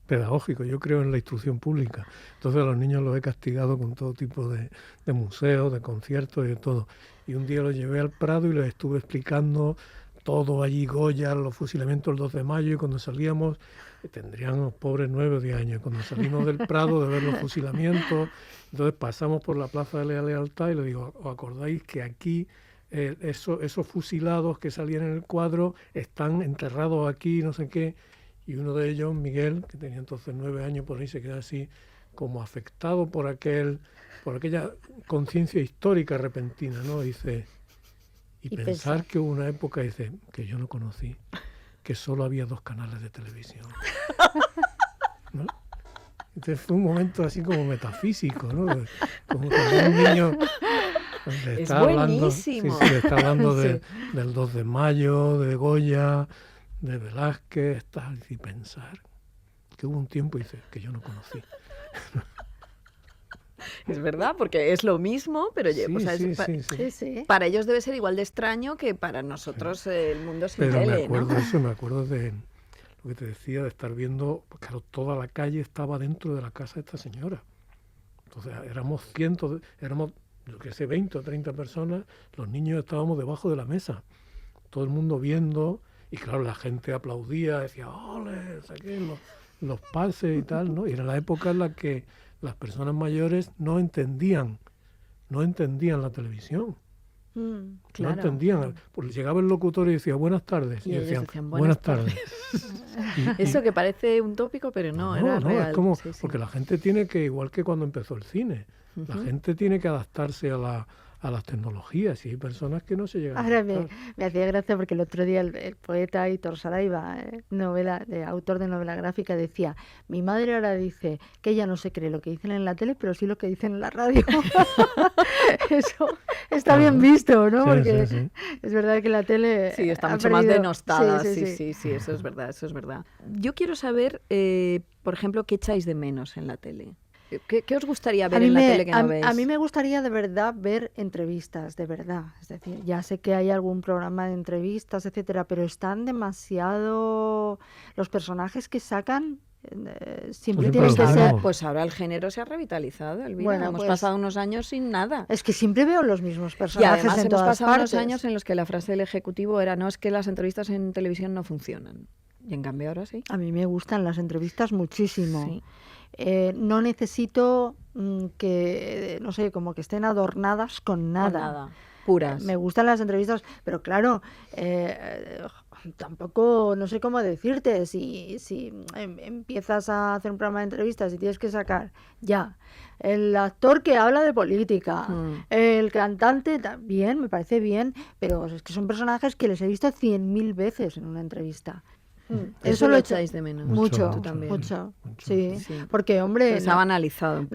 pedagógico, yo creo en la instrucción pública. Entonces a los niños los he castigado con todo tipo de museos, de conciertos y de todo. Y un día los llevé al Prado y les estuve explicando todo allí, Goya, los fusilamientos el 2 de mayo, y cuando salíamos, tendrían los pobres 9 o 10 años, cuando salimos del Prado de ver los fusilamientos, entonces pasamos por la Plaza de la Lealtad y le digo, ¿os acordáis que aquí esos fusilados que salían en el cuadro están enterrados aquí, no sé qué? Y uno de ellos, Miguel, que tenía entonces 9 años, por ahí se queda así como afectado por aquella conciencia histórica repentina, ¿no? Dice, y pensar que hubo una época, dice, que yo no conocí, que solo había 2 canales de televisión, ¿no? Entonces fue un momento así como metafísico, ¿no? Como cuando un niño le está hablando, le está hablando del 2 de mayo, de Goya, de Velázquez, tal, y pensar que hubo un tiempo, dice, que yo no conocí. Es verdad, porque es lo mismo, pero para ellos debe ser igual de extraño que para nosotros el mundo sin tele, me acuerdo de lo que te decía, de estar viendo, pues claro, toda la calle estaba dentro de la casa de esta señora. Entonces éramos yo qué sé, 20 o 30 personas, los niños estábamos debajo de la mesa, todo el mundo viendo, y claro, la gente aplaudía, decía, ¡ole! Saquen los pases y tal, ¿no? Y era la época en la que las personas mayores no entendían la televisión. Claro. No entendían. Pues llegaba el locutor y decía, buenas tardes. Y decían, buenas tardes. Eso que parece un tópico, pero no, era real. Es como, porque la gente tiene que, igual que cuando empezó el cine, la gente tiene que adaptarse a las tecnologías, y hay personas que no se llegan a adaptar. Me hacía gracia porque el otro día el poeta Aitor Saraiva, autor de novela gráfica, decía, mi madre ahora dice que ella no se cree lo que dicen en la tele, pero sí lo que dicen en la radio. Eso está bien visto, ¿no? Porque es verdad que la tele está mucho más denostada. Sí, eso es verdad. Yo quiero saber, por ejemplo, ¿qué echáis de menos en la tele? ¿Qué os gustaría ver en la tele que no veis? A mí me gustaría de verdad ver entrevistas, de verdad. Es decir, ya sé que hay algún programa de entrevistas, etcétera, pero están demasiado... Los personajes que sacan siempre tienen que ser... Pues ahora el género se ha revitalizado, Elvira. Bueno, hemos pasado unos años sin nada. Es que siempre veo los mismos personajes. Y además hemos pasado unos años en los que la frase del Ejecutivo era, no, es que las entrevistas en televisión no funcionan. Y en cambio ahora sí. A mí me gustan las entrevistas muchísimo. Sí. No necesito que, no sé, como que estén adornadas con nada. Puras. Me gustan las entrevistas, pero claro, tampoco, no sé cómo decirte, si empiezas a hacer un programa de entrevistas y tienes que sacar ya el actor que habla de política, el cantante también, me parece bien, pero es que son personajes que les he visto 100.000 veces en una entrevista. Eso lo echáis de menos. Mucho, tú también. Mucho. Sí. Porque, hombre, se ha banalizado un poco.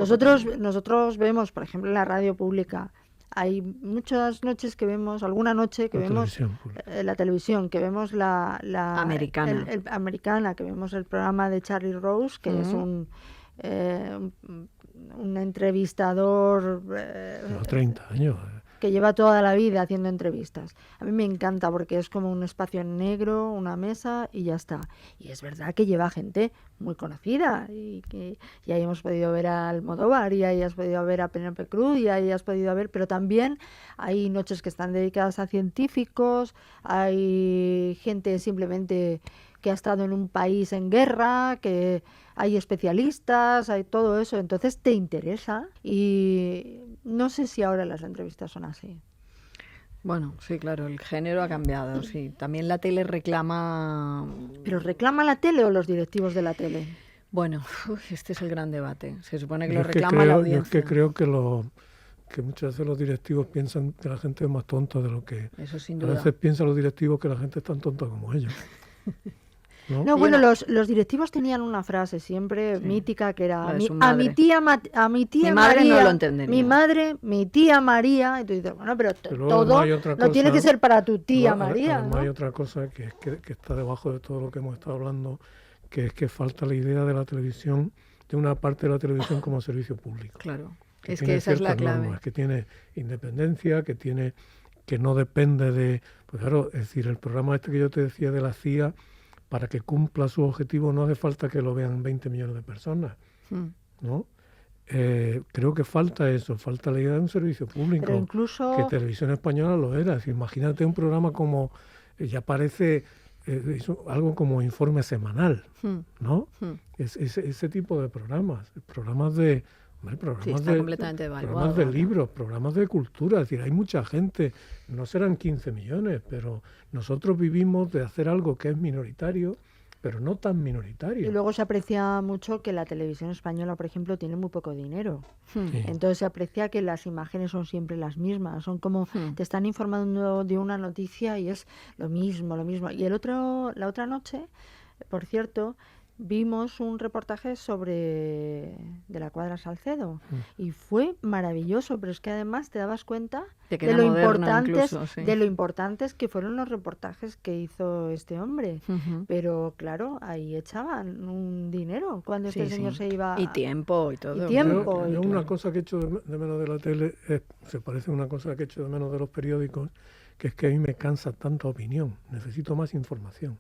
Nosotros vemos, por ejemplo, en la radio pública, hay muchas noches que vemos, alguna noche que vemos la televisión, que vemos la americana. Americana, que vemos el programa de Charlie Rose, que es un entrevistador... 30 años. Que lleva toda la vida haciendo entrevistas. A mí me encanta porque es como un espacio en negro, una mesa y ya está. Y es verdad que lleva gente muy conocida y ahí hemos podido ver a Almodóvar y ahí has podido ver a Penélope Cruz y ahí has podido ver, pero también hay noches que están dedicadas a científicos, hay gente simplemente que ha estado en un país en guerra, que hay especialistas, hay todo eso, entonces te interesa y no sé si ahora las entrevistas son así. Bueno, sí, claro, el género ha cambiado, sí. También la tele reclama... ¿Pero reclama la tele o los directivos de la tele? Bueno, este es el gran debate. Se supone que lo reclama la audiencia. Yo es que creo que muchas veces los directivos piensan que la gente es más tonta de lo que... Eso sin duda. A veces piensan los directivos que la gente es tan tonta como ellos. No, bueno, los directivos tenían una frase siempre mítica que era a mi tía mi madre María, no lo entendería. Mi madre, mi tía María, y tú dices, bueno, pero todo no tiene que ser para tu tía María. Además hay otra cosa que está debajo de todo lo que hemos estado hablando, que es que falta la idea de la televisión, de una parte de la televisión como servicio público. Claro, es que esa es la clave. Normas, que tiene independencia, que no depende de... Pues claro, es decir, el programa este que yo te decía de la CIA, para que cumpla su objetivo no hace falta que lo vean 20 millones de personas, ¿no? Creo que falta eso, falta la idea de un servicio público. Pero incluso... Que Televisión Española lo era. Es decir, imagínate un programa como... ya parece algo como informe semanal, ¿no? Ese tipo de programas de... Programas de libros, programas de cultura, es decir, hay mucha gente, no serán 15 millones, pero nosotros vivimos de hacer algo que es minoritario, pero no tan minoritario. Y luego se aprecia mucho que la televisión española, por ejemplo, tiene muy poco dinero. Entonces se aprecia que las imágenes son siempre las mismas, son como te están informando de una noticia y es lo mismo. Y la otra noche, por cierto, vimos un reportaje de la Cuadra Salcedo y fue maravilloso, pero es que además te dabas cuenta de lo importantes que fueron los reportajes que hizo este hombre. Pero claro, ahí echaban un dinero cuando este señor se iba... Y tiempo y todo. Yo una cosa que he hecho de menos de la tele, se parece a una cosa que he hecho de menos de los periódicos, que es que a mí me cansa tanta opinión, necesito más información.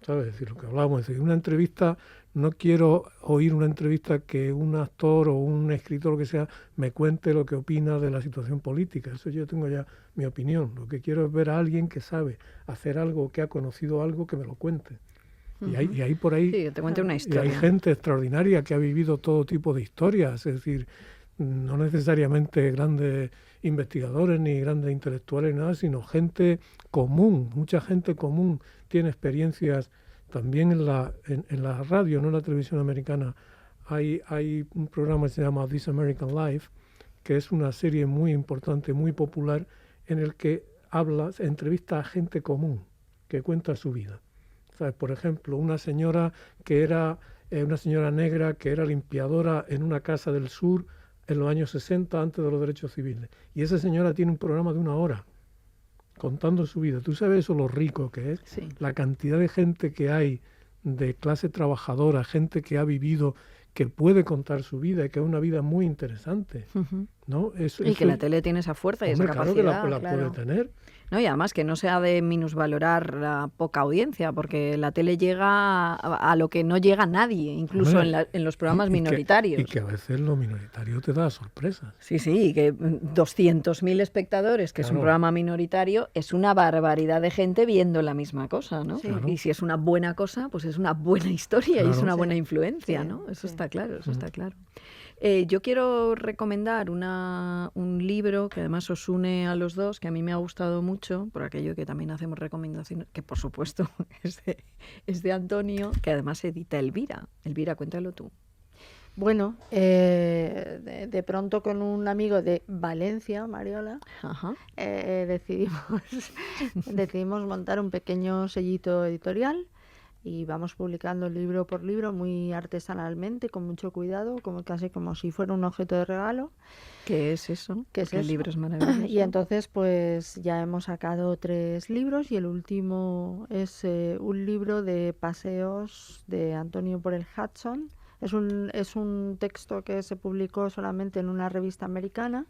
¿Sabes? Es decir, lo que hablábamos, es decir, una entrevista, no quiero oír una entrevista que un actor o un escritor, lo que sea, me cuente lo que opina de la situación política. Eso yo tengo ya mi opinión. Lo que quiero es ver a alguien que sabe hacer algo, que ha conocido algo, que me lo cuente. Y hay por ahí... Sí, que te cuente una historia. Y hay gente extraordinaria que ha vivido todo tipo de historias. Es decir, no necesariamente grandes investigadores ni grandes intelectuales, nada, sino gente común, mucha gente común tiene experiencias también en la radio, no en la televisión americana. Hay un programa que se llama This American Life, que es una serie muy importante, muy popular, en el que entrevista a gente común que cuenta su vida. ¿Sabes? Por ejemplo, una señora negra que era limpiadora en una casa del sur en los años 60, antes de los derechos civiles. Y esa señora tiene un programa de 1 hora contando su vida. ¿Tú sabes eso lo rico que es? Sí. La cantidad de gente que hay de clase trabajadora, gente que ha vivido, que puede contar su vida y que es una vida muy interesante, ¿no? Que la tele tiene esa fuerza y esa capacidad. Claro que la puede tener. No, y además que no se ha de minusvalorar la poca audiencia, porque la tele llega a lo que no llega nadie, incluso en los programas minoritarios. Y que a veces lo minoritario te da sorpresas. Sí, y que 200.000 espectadores, que es un programa minoritario, es una barbaridad de gente viendo la misma cosa, ¿no? Sí. Y si es una buena cosa, pues es una buena historia y es una buena influencia, ¿no? Eso está claro, eso está claro. Yo quiero recomendar un libro que además os une a los dos, que a mí me ha gustado mucho, por aquello que también hacemos recomendaciones, que por supuesto es de Antonio, que además edita Elvira. Elvira, cuéntalo tú. Bueno, de pronto con un amigo de Valencia, Mariola, decidimos montar un pequeño sellito editorial. Y vamos publicando libro por libro muy artesanalmente, con mucho cuidado, casi como si fuera un objeto de regalo. ¿Qué es eso? El libro es maravilloso. Y entonces pues ya hemos sacado 3 libros y el último es un libro de paseos de Antonio por el Hudson. Es un texto que se publicó solamente en una revista americana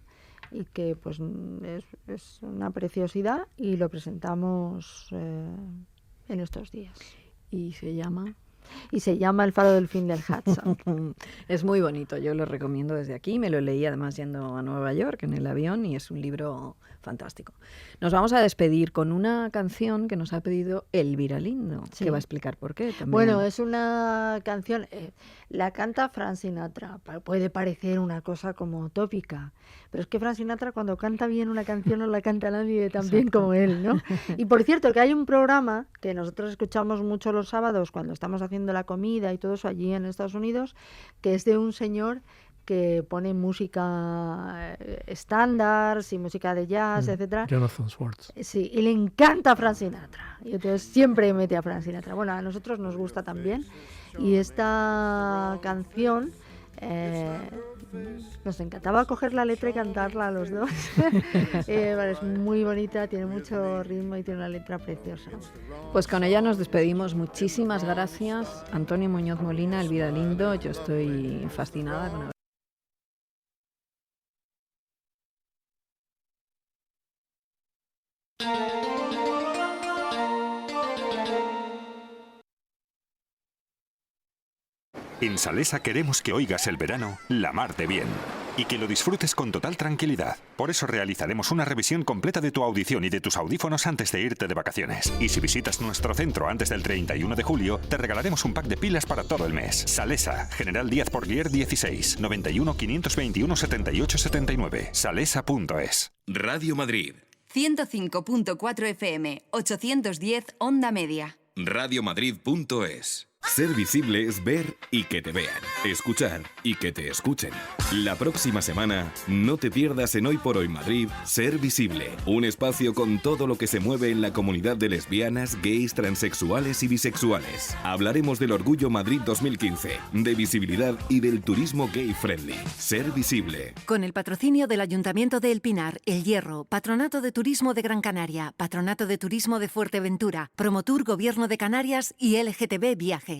y que pues es una preciosidad y lo presentamos en estos días. ¿Y se llama? Y se llama El faro del fin del Hudson. Es muy bonito, yo lo recomiendo desde aquí. Me lo leí además yendo a Nueva York en el avión y es un libro fantástico. Nos vamos a despedir con una canción que nos ha pedido Elvira Lindo, que va a explicar por qué también. Bueno, es una canción, la canta Frank Sinatra. Puede parecer una cosa como utópica, pero es que Frank Sinatra cuando canta bien una canción no la canta nadie tan bien como él, ¿no? Y por cierto, que hay un programa que nosotros escuchamos mucho los sábados cuando estamos haciendo la comida y todo eso allí en Estados Unidos, que es de un señor que pone música estándar, y música de jazz, etcétera. Jonathan Swartz. Sí, y le encanta Frank Sinatra. Y entonces siempre mete a Frank Sinatra. Bueno, a nosotros nos gusta también. Y esta canción nos encantaba coger la letra y cantarla a los dos. Es muy bonita, tiene mucho ritmo y tiene una letra preciosa. Pues con ella nos despedimos. Muchísimas gracias, Antonio Muñoz Molina, Elvira Lindo. Yo estoy fascinada con En Salesa queremos que oigas el verano la mar de bien y que lo disfrutes con total tranquilidad. Por eso realizaremos una revisión completa de tu audición y de tus audífonos antes de irte de vacaciones. Y si visitas nuestro centro antes del 31 de julio, te regalaremos un pack de pilas para todo el mes. Salesa, General Díaz Porlier 16, 91 521 78 79. Salesa.es. Radio Madrid. 105.4 FM, 810 Onda Media. Radiomadrid.es. Ser visible es ver y que te vean, escuchar y que te escuchen. La próxima semana, no te pierdas en Hoy por Hoy Madrid, Ser Visible, un espacio con todo lo que se mueve en la comunidad de lesbianas, gays, transexuales y bisexuales. Hablaremos del Orgullo Madrid 2015, de visibilidad y del turismo gay friendly. Ser Visible. Con el patrocinio del Ayuntamiento de El Pinar, El Hierro, Patronato de Turismo de Gran Canaria, Patronato de Turismo de Fuerteventura, Promotur Gobierno de Canarias y LGTB Viajes.